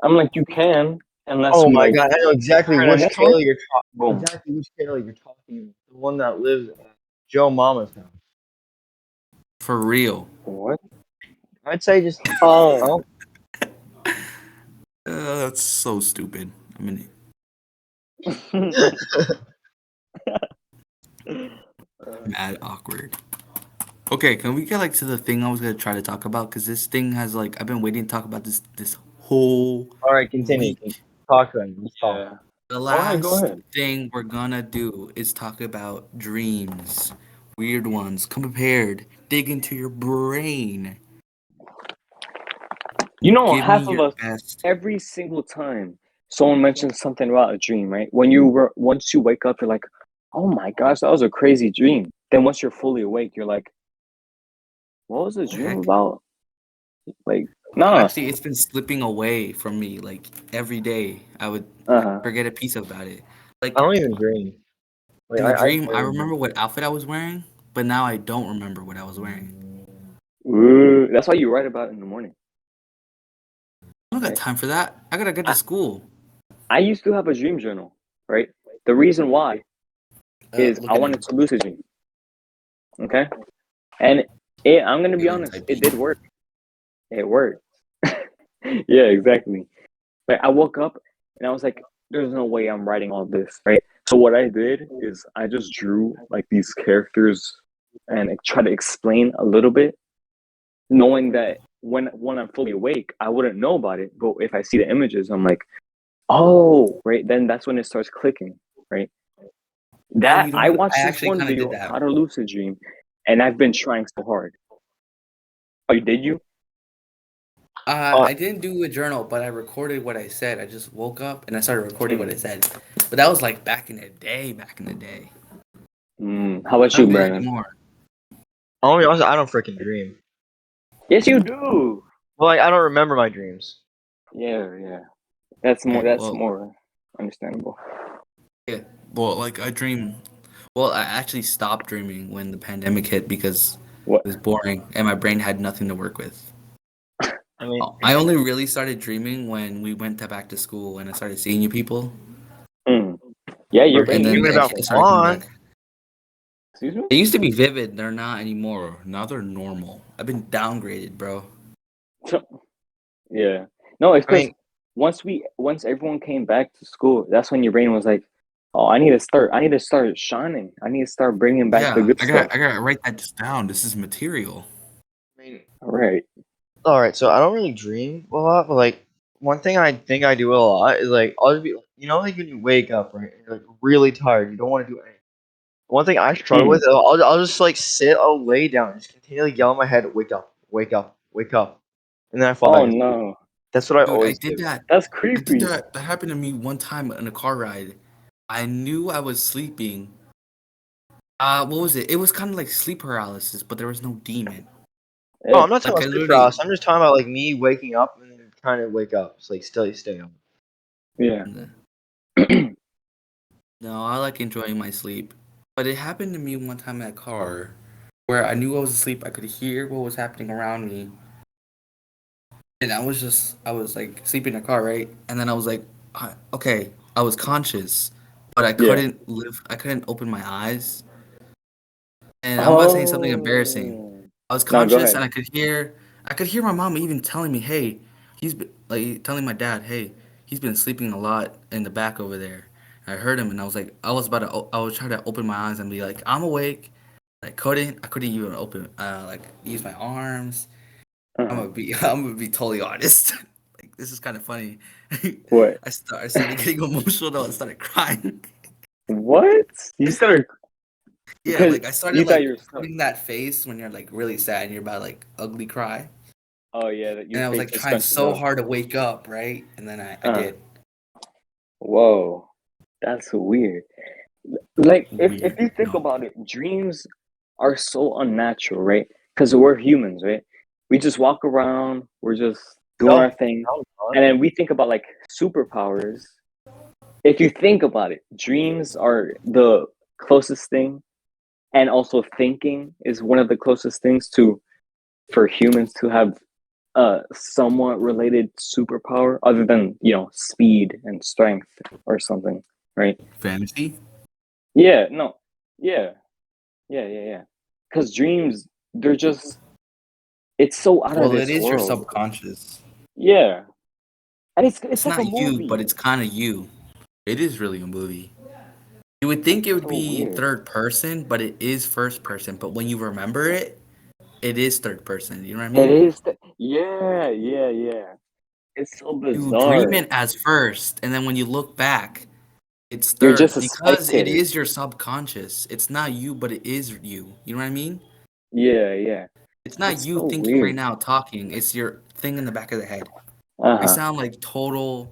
I'm like, you can, unless Oh we my like god, I know exactly turn in which this one. Kayla you're talking. Boom. Exactly which Kayla you're talking about. The one that lives at Joe Mama's house. For real. What? I'd say just Oh. oh, That's so stupid. I mean, mad awkward. Okay, can we get like to the thing I was gonna try to talk about? Because this thing has like I've been waiting to talk about this whole all right, continue. week. Talk then. Let's talk. Yeah. The Go ahead. Go last ahead. thing we're gonna do is talk about dreams, weird ones. Come prepared. Dig into your brain. Give me Half of your us, best. every single time someone mentions something about a dream, right? Once you wake up, you're like, oh my gosh, that was a crazy dream. Then once you're fully awake, you're like, what was the The dream heck? about? Like, nah. Actually, it's been slipping away from me like every day. I would Uh-huh. forget a piece about it. I Like don't even dream. Like in the I dream, I barely dream. remember what outfit I was wearing, but now I don't remember what I was wearing. Ooh, that's why you write about it in the morning, I don't got right? time for that. I gotta get to I, school. I used to have a dream journal, right? The reason why is I Looking at wanted to lucid dream. Okay. And I'm gonna be alien honest, type it beat. did work. It worked. Yeah, exactly. Like I woke up and I was like, there's no way I'm writing all this, right? So what I did is I just drew like these characters and try to explain a little bit, knowing that when I'm fully awake, I wouldn't know about it. But if I see the images, I'm like, oh, right. Then that's when it starts clicking, right? Oh, That you know I what? I watched this actually one kind of did video, that. how to lucid dream, and I've been trying so hard. Oh, you did you? Uh, I didn't do a journal, but I recorded what I said. I just woke up and I started recording what I Mm. said. But that was like back in the day. Back in the day. How about I you, don't do that Brandon? anymore. I'll be honest, I don't freaking dream. Yes, you do. Well, like I don't remember my dreams. Yeah, yeah. That's more. Okay, That's well, more understandable. yeah. Well, like I dream. Well, I actually stopped dreaming when the pandemic hit because What? it was boring and my brain had nothing to work with. I mean, I only really started dreaming when we went to back to school and I started seeing you people, Mm. Yeah, your we're brain and then needs dreaming it, that about shit. it started coming fun. back. Excuse me. They used to be vivid. They're not anymore. Now they're normal. I've been downgraded, bro. Yeah. No, it's I because mean, once everyone came back to school, that's when your brain was like, oh, I need to start shining. I need to start bringing back the Yeah, good I stuff. got I gotta write that just down. This is material. I mean, All right. all right. So I don't really dream a lot, but like one thing I think I do a lot is like I'll just be like when you wake up, right, and you're like really tired, you don't want to do anything. One thing I struggle Hmm. with, I'll just like sit, I'll lay down, and just continually yell in my head, wake up, wake up, wake up, and then I fall Oh back asleep. no, That's what I Dude, I always did do. that. that's I did creepy. that. That happened to me one time in a car ride. I knew I was sleeping. What was it? It was kind of like sleep paralysis, but there was no demon. Oh, Eh, I'm not talking Like about I sleep literally, paralysis. I'm just talking about like me waking up and then trying to wake up. It's like still you stay up. yeah. no, I like enjoying my sleep. But it happened to me one time in a car where I knew I was asleep. I could hear what was happening around me, and I was like sleeping in a car, right? And then I was like, okay, I was conscious, but Yeah. I couldn't open my eyes. And I'm about to say something embarrassing. Oh. I was No, go conscious and ahead. I could hear my mom even telling me, "Hey, like telling my dad, hey, he's been sleeping a lot in the back over there." I heard him and I was like, I was trying to open my eyes and be like, "I'm awake." I couldn't even open, like use my arms. Uh-huh. I'm gonna be totally honest. Like this is kind of funny. What? I started getting emotional. I started crying. What? You started Yeah, because like I started you thought like you were stuck. putting that face when you're like really sad and you're about to, like ugly cry. Oh yeah, that your And I was face like just trying scrunches so up. hard to wake up, right? And then I Uh, did. whoa, that's weird. Like if Weird. you think No. about it, dreams are so unnatural, right? Because we're humans, right? We just walk around, we're just doing No, our thing, no, no. and then we think about like superpowers. If you think about it, dreams are the closest thing, and also thinking is one of the closest things to for humans to have a somewhat related superpower, other than speed and strength or something, right? Fantasy? Yeah, no, yeah, yeah. Because dreams, they're just it's so out of Well, it this is your world. subconscious. Yeah, and it's It's like a not you, but movie. it's kind of you. It is really a movie. You would think it That's would so be weird. third person, but it is first person. But when you remember it, it is third person. You know what I It mean? is. Yeah. It's so You dream bizarre. it as first, and then when you look back, it's You're just third a because it spectator. is your subconscious. It's not you, but it is you. You know what I mean? Yeah. It's not It's you so thinking right weird. now talking. It's your thing in the back of the head. We Uh sound like total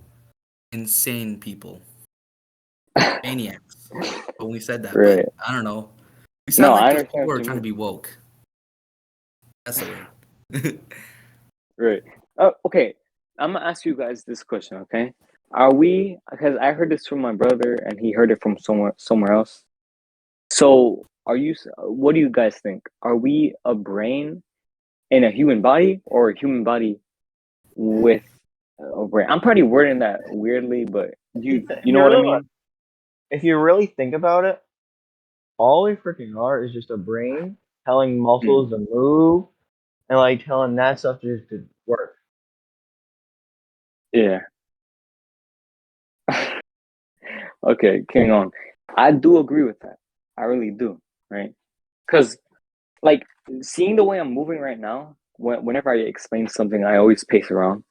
insane people, huh. maniacs. When we said that, but Right. I don't know. We No, sound I like those understand people who what are you trying to mean. be woke. That's the word. Right. Okay. I'm gonna ask you guys this question. Okay. Are we? Because I heard this from my brother, and he heard it from somewhere else. So, what do you guys think? Are we a brain in a human body, or a human body with a brain? I'm probably wording that weirdly, but If you you know what I really mean? if you really think about it, all we freaking are is just a brain telling Hmm. muscles to move and like telling that stuff to work. Yeah. Okay, King on. I do agree with that. I really do. Right? Because like seeing the way I'm moving right now, whenever I explain something, I always pace around.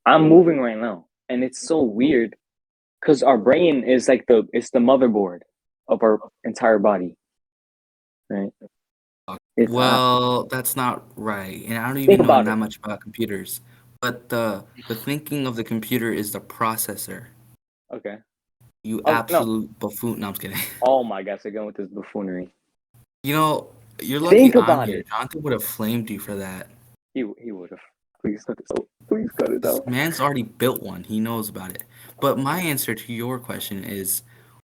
I'm moving right now, and it's so weird because our brain is like it's the motherboard of our entire body, right? It's Well, that's not right, and I don't think even know about that it. much about computers. But the thinking of the computer is the processor. Okay. You Oh no. absolute buffoon. No, I'm just kidding. Oh my gosh, again with this buffoonery. You know, you're lucky Think I'm about here. it. Jonathan would have flamed you for that. He would have. Please cut this out. Please cut it This out. man's already built one. He knows about it. But my answer to your question is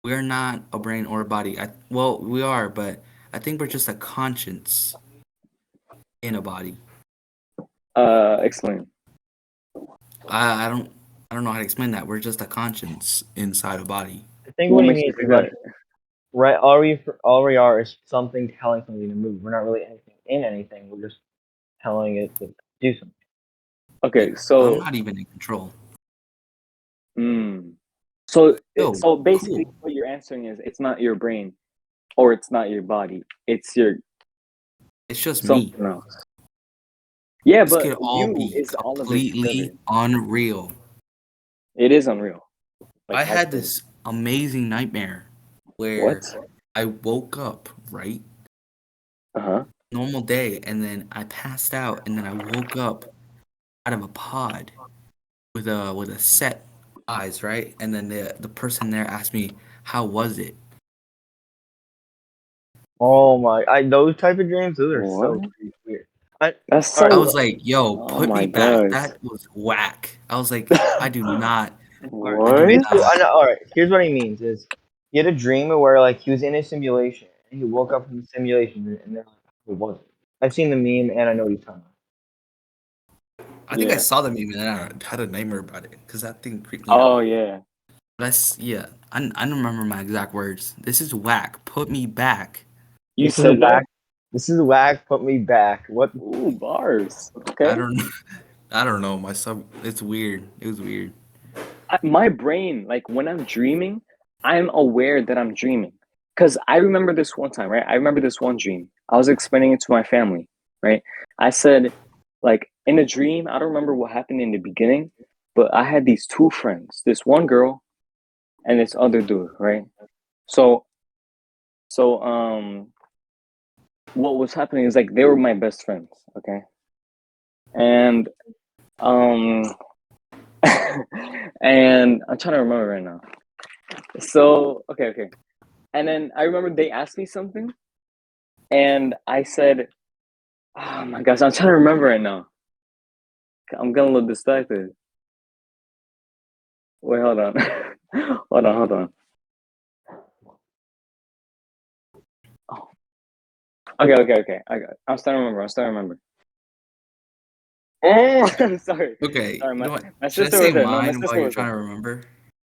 we're not a brain or a body. Well, we are, but I think we're just a conscience in a body. Explain. I, I don't I don't know how to explain that. We're just a conscience inside a body. I think What what he makes you means is think like that? right all we are is something telling something to move. We're not really anything in anything. We're just telling it to do something. Okay, I'm so not even in control. mm, so Yo, so basically, cool. what you're answering is it's not your brain or it's not your body. It's your It's just me. something else. Yeah, This but could all you be is all of it together. completely unreal. It is unreal. Like I high had school. this amazing nightmare What? where I woke up, right? Uh-huh. Normal day, and then I passed out, and then I woke up out of a pod with a set eyes, right? And then the person there asked me, "How was it?" Oh my! Those type of dreams, those are so What? weird. I That's all right. I so was like, "Yo, oh put me my back." gosh. That was whack. I was like, I do not, All right. I do What? Basically, not. I know. All right. Here's what he means: is he had a dream where like he was in a simulation and he woke up from the simulation and they're like, "Who was it?" I've seen the meme and I know what he's talking I think I Yeah. saw the meme and I had a nightmare about it because that thing creeped me out. Oh yeah. Yeah, I don't remember my exact words. This is whack. Put me back. You This is said that? whack. This is whack. Put me back. What? Ooh, bars. I Okay. don't know. I don't know. It's weird. It was weird. My brain, like when I'm dreaming, I'm aware that I'm dreaming. Because I remember this one time, right? I remember this one dream. I was explaining it to my family, right? I said, like, in a dream, I don't remember what happened in the beginning, but I had these two friends, this one girl and this other dude, right? So, so, what was happening is like they were my best friends, okay? And, um, and I'm trying to remember right now. So, okay. And then I remember they asked me something, and I said, "Oh my gosh, I'm trying to remember right now. I'm getting a little distracted. Wait, hold on, hold on. Oh, okay. I'm starting to remember. Oh, sorry, Okay, sorry. you know My what? my Should I sister say was there. No, my mine while sister you're was trying there. to remember?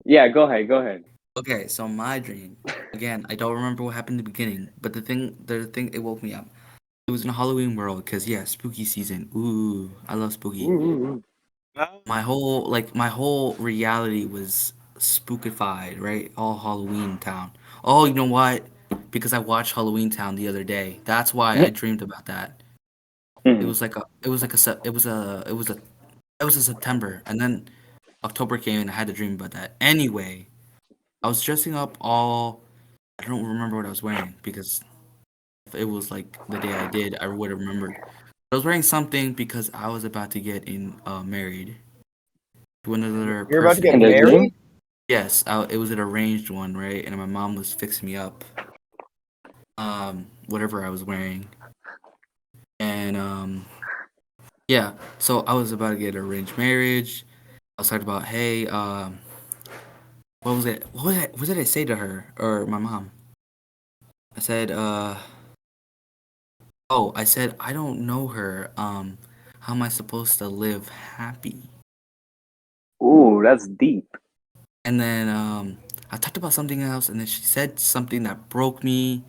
Yeah, go ahead, go ahead. Okay, so my dream. Again, I don't remember what happened in the beginning, but the thing, it woke me up. It was in a Halloween world, cause yeah, spooky season. Ooh, I love spooky. Ooh. My whole reality was spookified, right? All Halloween Town. Oh, you know what? Because I watched Halloween Town the other day. That's why I dreamed about that. It Mhm. was like a it was like a se- it was a September, and then October came and I had to dream about that. Anyway, I was dressing up all. I don't remember what I was wearing because if it was like the day I did, I would have remembered. I was wearing something because I was about to get married to another You're about to In get person. the dream? married? Yes, it was an arranged one, right? And my mom was fixing me up, whatever I was wearing, and yeah. So I was about to get an arranged marriage. I was talking about, hey, what was it? What did I say to her or my mom? I said, oh, I said I don't know her. How am I supposed to live happy? Ooh, that's deep. And then I talked about something else, and then she said something that broke me.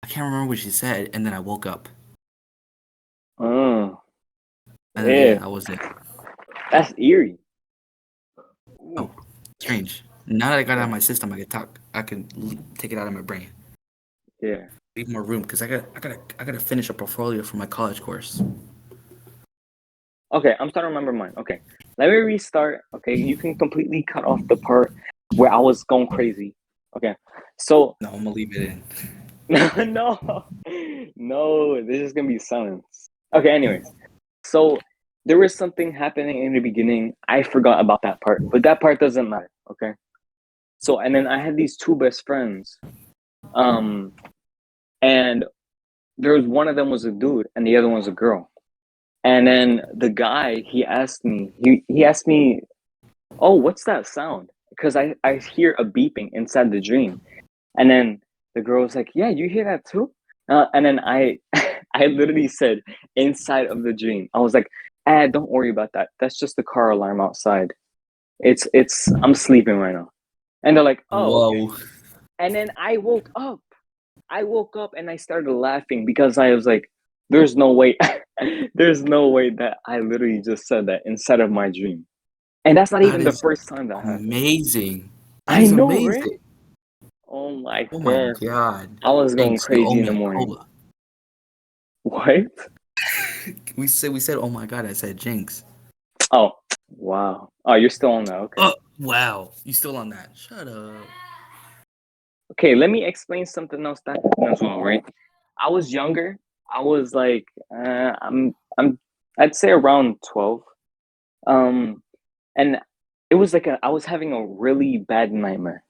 I can't remember what she said, and then I woke up, Mm, and then yeah, yeah, that was it. that's eerie. Oh, Ooh, strange. Now that I got it out of yeah, my system, I can talk. I can take it out of my brain. yeah. Leave more room because I gotta finish a portfolio for my college course. Okay, I'm starting to remember mine. Okay, let me restart. Okay, you can completely cut off the part where I was going crazy. Okay, so No, I'm gonna leave it in. no, no, this is gonna be silence. Okay, anyways, so there was something happening in the beginning. I forgot about that part, but that part doesn't matter. Okay, so and then I had these two best friends, um, and there was one of them was a dude and the other one was a girl. And then the guy he asked me, "Oh, what's that sound?" Because I hear a beeping inside the dream. And then the girl was like, "Yeah, you hear that too?" And then I I literally said inside of the dream, I was like, don't worry about that. That's just the car alarm outside. It's I'm sleeping right now." And they're like, "Oh, okay." Whoa. And then I woke up. I woke up and I started laughing because I was like, "There's no way, there's no way that I literally just said that inside of my dream." And that's not That even the is first time that happened. amazing. That I is know, right? amazing. Oh my Oh my gosh. god. I was going Thanks. You owe crazy in me the a morning. cola. What? we said, oh my god, I said Jinx. Oh, wow. Oh, you're still on that. Okay. Oh wow, you still on that? Shut up. Okay, let me explain something else that happened as well, right? I was younger. I was like, I'd say around 12. Um, and it was like I was having a really bad nightmare.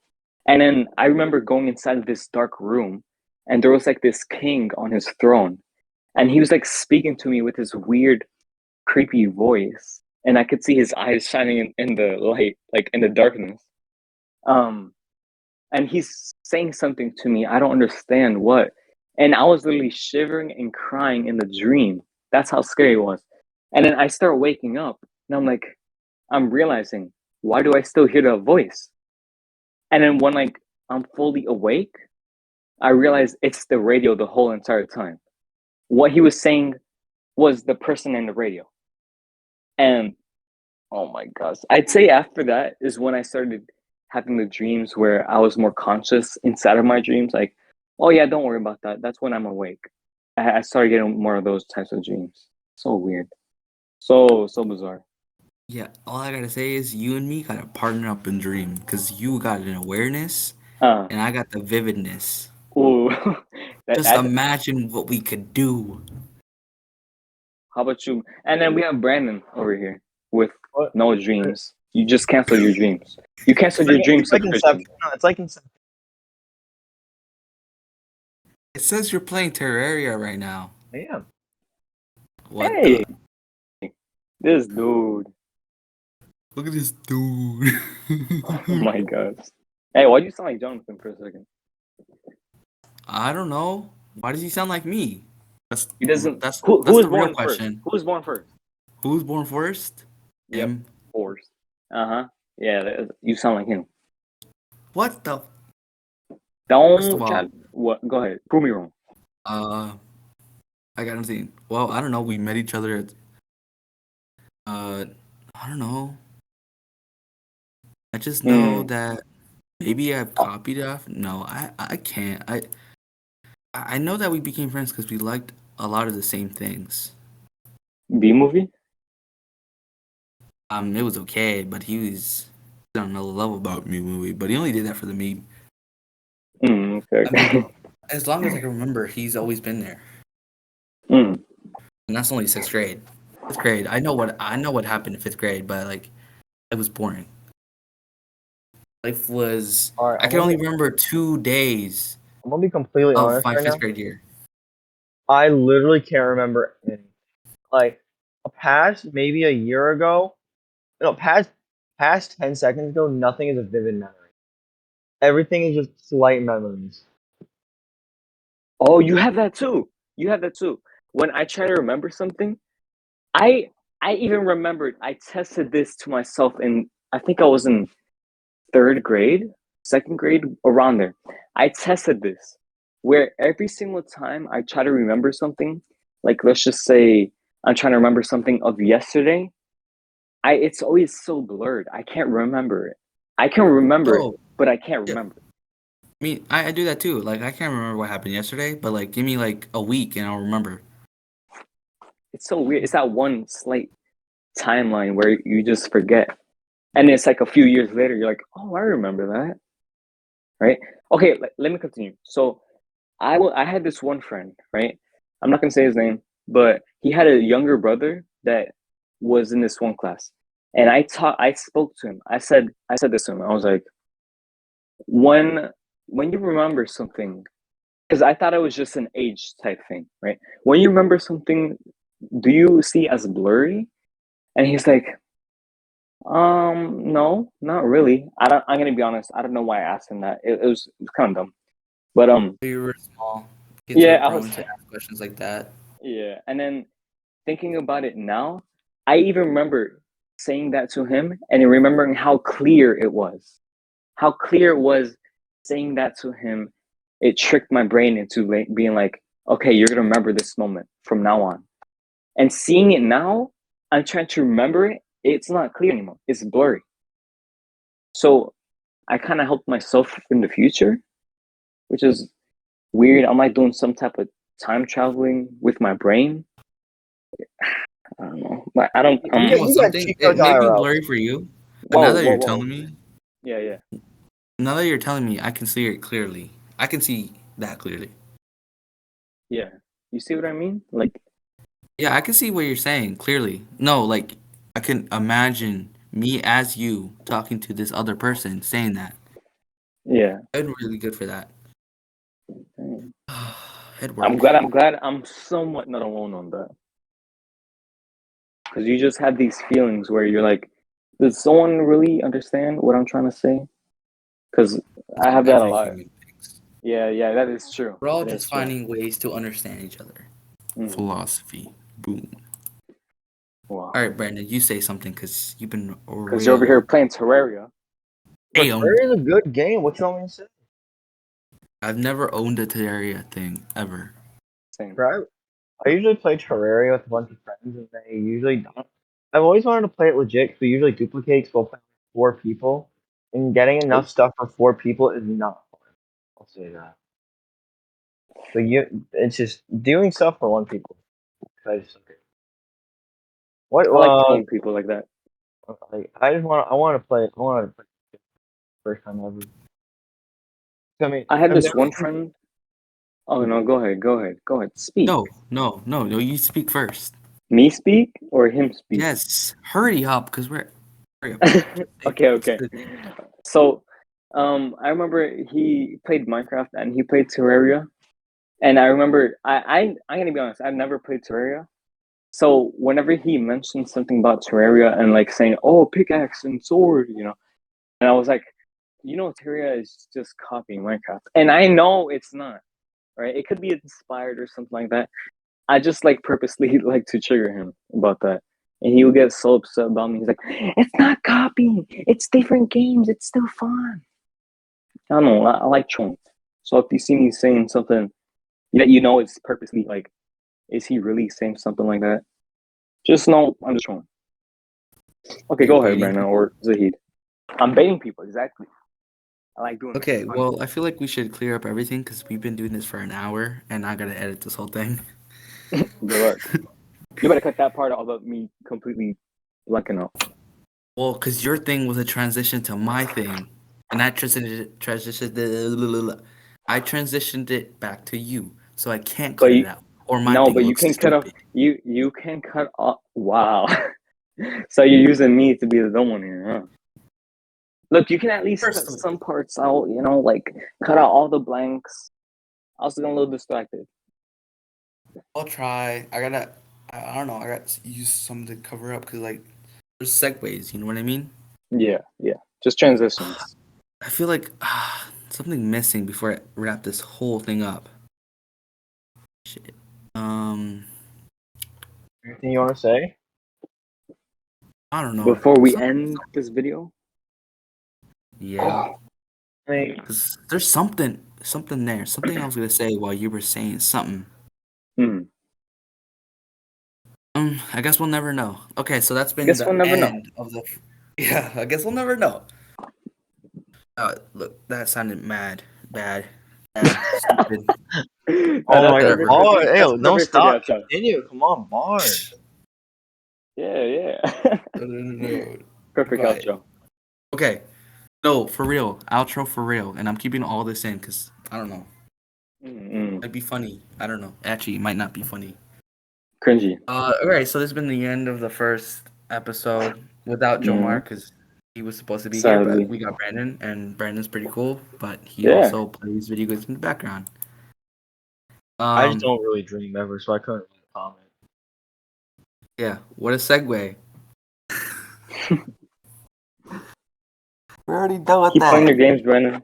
And then I remember going inside of this dark room, and there was like this king on his throne, and he was like speaking to me with his weird, creepy voice, and I could see his eyes shining in the light, like in the darkness. Um, and he's saying something to me. I don't understand what. And I was literally shivering and crying in the dream. That's how scary it was. And then I start waking up, and I'm like, I'm realizing, why do I still hear that voice? And then when like I'm fully awake, I realize it's the radio the whole entire time. What he was saying was the person in the radio. And oh my gosh, I'd say after that is when I started having the dreams where I was more conscious inside of my dreams. Like, oh yeah, don't worry about that. That's when I'm awake. I started getting more of those types of dreams. So weird. So bizarre. Yeah, all I gotta say is you and me gotta partner up and dream, because you got an awareness Uh and I got the vividness. ooh. that, Just that imagine what we could do. how about you? And then we have Brandon over here with What? no dreams. You just canceled your dreams. You canceled your dream It's like subscription. Inception. No, it's like Inception. It says you're playing Terraria right now. I am. What Hey, the? this dude. Look at this dude. Oh my gosh. Hey, why do you sound like Jonathan for a second? I don't know. Why does he sound like me? That's He doesn't. that's Who that's was the real born first? question. Who was born first? Who was born first? Yep, Him. forced. Uh-huh. Yeah, you sound like him. What the? First of Don't try. all, What? Go ahead. Prove me wrong. uh, I got nothing. Well, I don't know. We met each other at, I don't know. I just know Hmm. that maybe I've copied off. No, I can't. I know that we became friends because we liked a lot of the same things. B movie. It was okay, but he was on another level about me movie. But he only did that for the meme. Okay. I mean, Okay. as long as I can remember, he's always been there, Hmm. and that's only sixth grade. Fifth grade, I know what happened in fifth grade, but like it was boring. Life was. All right, I can only remember 2 days I'm gonna be completely of honest my right fifth now. grade year. I literally can't remember anything. Like a past maybe a year ago. No, past 10 seconds ago. Nothing is a vivid memory. Everything is just slight memories. Oh, you have that too. You have that too. When I try to remember something, I I even remembered. I tested this to myself in. I think I was in third grade, second grade, around there. I tested this where every single time I try to remember something, like let's just say I'm trying to remember something of yesterday, it's always so blurred. I can't remember it. I can remember it, Oh, but I can't yeah. remember it. I mean, I do that too. Like I can't remember what happened yesterday, but like give me like a week and I'll remember. It's so weird. It's that one slight timeline where you just forget. And it's like a few years later, you're like, oh, I remember that. Right? Okay, let me continue. So I had this one friend, right? I'm not gonna say his name, but he had a younger brother that was in this one class. And I spoke to him. I said this to him. I was like, when when you remember something, because I thought it was just an age type thing, right? When you remember something, do you see as blurry? And he's like, no, not really. I'm gonna be honest, I don't know why I asked him that. It was kind of dumb. But You were small. Kids yeah, are I was prone to ask questions like that. yeah. And then thinking about it now, I even remember saying that to him and remembering how clear it was. How clear it was saying that to him. It tricked my brain into being like, okay, you're gonna remember this moment from now on. And seeing it now, I'm trying to remember it. It's not clear anymore. It's blurry. So I kind of helped myself in the future, which is weird. I'm like doing some type of time traveling with my brain. I don't know, but I don't. You got, You know you got something? cheat It codes may be IRL. blurry for you, but Whoa, whoa, whoa. Yeah. now that you're telling me, I can see it clearly. I can see that clearly. Yeah. You see what I mean? Like, Yeah, I can see what you're saying clearly. No, like I can imagine me as you talking to this other person saying that. yeah. It'd be really good for that. It'd I'm work. glad. I'm glad. I'm somewhat not alone on that. Because you just have these feelings where you're like, does someone really understand what I'm trying to say? Because That's I what have that a every lot. human thinks. Yeah, that is true. We're all That is just true. finding ways to understand each other. Mm. Philosophy. Boom. Wow. All right, Brandon, you say something because you've been Because you're over here real. playing Terraria. But Damn. Terraria is a good game. What you want me to say? I've never owned a Terraria thing ever. Same. Right? I usually play Terraria with a bunch of friends, and they usually don't. I've always wanted to play it legit because we usually duplicate, so we'll play with 4 people, and getting enough stuff for 4 people is not fun. I'll say that. But it's just doing stuff for 1 people. I just okay. What? I like killing people like that. I want to play. I want to play first time ever. I mean, I had I've this never. one friend. Oh no, go ahead. Speak. No. You speak first. Me speak or him speak? Yes. Hurry up, because we're. Hurry up. Okay. So, I remember he played Minecraft and he played Terraria, and I remember I'm gonna be honest, I've never played Terraria. So whenever he mentioned something about Terraria and like saying, "Oh, pickaxe and sword," and I was like, Terraria is just copying Minecraft, and I know it's not, right? It could be inspired or something like that. I just like purposely like to trigger him about that. And he would get so upset about me. He's like, it's not copying. It's different games. It's still fun. I don't know. I like trolling. So if you see me saying something that it's purposely like, is he really saying something like that? Just know I'm just trolling. Okay, You're go ahead, baiting Brandon people. or Zahid. I'm baiting people, exactly. I like doing that. Okay, well, I feel like we should clear up everything because we've been doing this for an hour and I gotta edit this whole thing. Good luck. You better cut that part out about me completely blanking out. Well, because your thing was a transition to my thing, and I I transitioned it back to you, so I can't But cut it out, or my no, thing but you looks can cut off. stupid. You can cut off. Wow. So you're using me to be the dumb one here, huh? Look, you can at least cut Personally, some parts out. Like cut out all the blanks. I was getting a little distracted. I'll try. I don't know. I got to use something to cover up because like there's segues. You know what I mean? Yeah. Just transitions. I feel like something missing before I wrap this whole thing up. Shit. Anything you want to say? I don't know. Before we end this video. Yeah. I mean, Because there's something there. Something I was gonna say while you were saying something. Hmm. I guess we'll never know. Okay, so that's I been guess we'll the never know. end of the. Yeah, I guess we'll never know. Look, that sounded bad, stupid. No, oh my god, Whatever. bars! Hey, that's don't perfect for the stop. outro. Continue. Come on, bars. Yeah. No. Perfect Right. outro. Okay. No, for real. Outro for real, and I'm keeping all this in because I don't know. Mm-mm. Might be funny. I don't know. Actually, it might not be funny. Cringy. Alright, so this has been the end of the first episode without Mm-hmm. Jomar because he was supposed to be here, but Sadly. we got Brandon, and Brandon's pretty cool, but he Yeah. also plays video games in the background. I just Um, don't really dream ever, so I couldn't really comment. yeah, what a segue. We're already done with Keep playing that. your games, Brandon.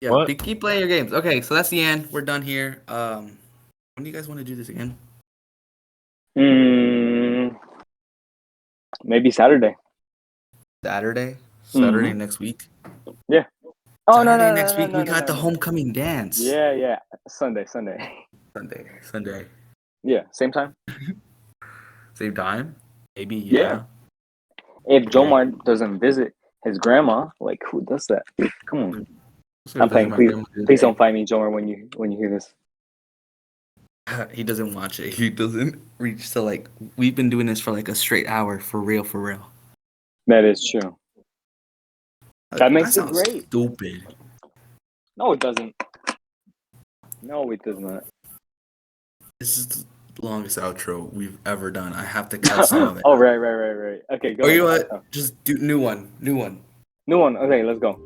Yeah, What? keep playing your games. Okay, so that's the end. We're done here. When do you guys want to do this again? Maybe Saturday. Saturday? Saturday Mm-hmm. next week? Yeah. Oh no Saturday no no next no week, no we no got no the no. homecoming dance. Yeah. Sunday. Sunday. Yeah. Same time. Same time? Maybe, Yeah. yeah. If Okay. Jomar doesn't visit his grandma, like who does that? Come on. So I'm visit playing. my Please, grandma please today. don't find me, Jomar, when you hear this. He doesn't watch it. He doesn't reach to like. We've been doing this for like a straight hour for real, for real. That is true. That makes it sounds great. stupid. No, it doesn't. No, it does not. This is the longest outro we've ever done. I have to cut some of it. Oh, right. Okay, go Or ahead. you know Let's go. what? Just do new one. New one. New one. Okay, let's go.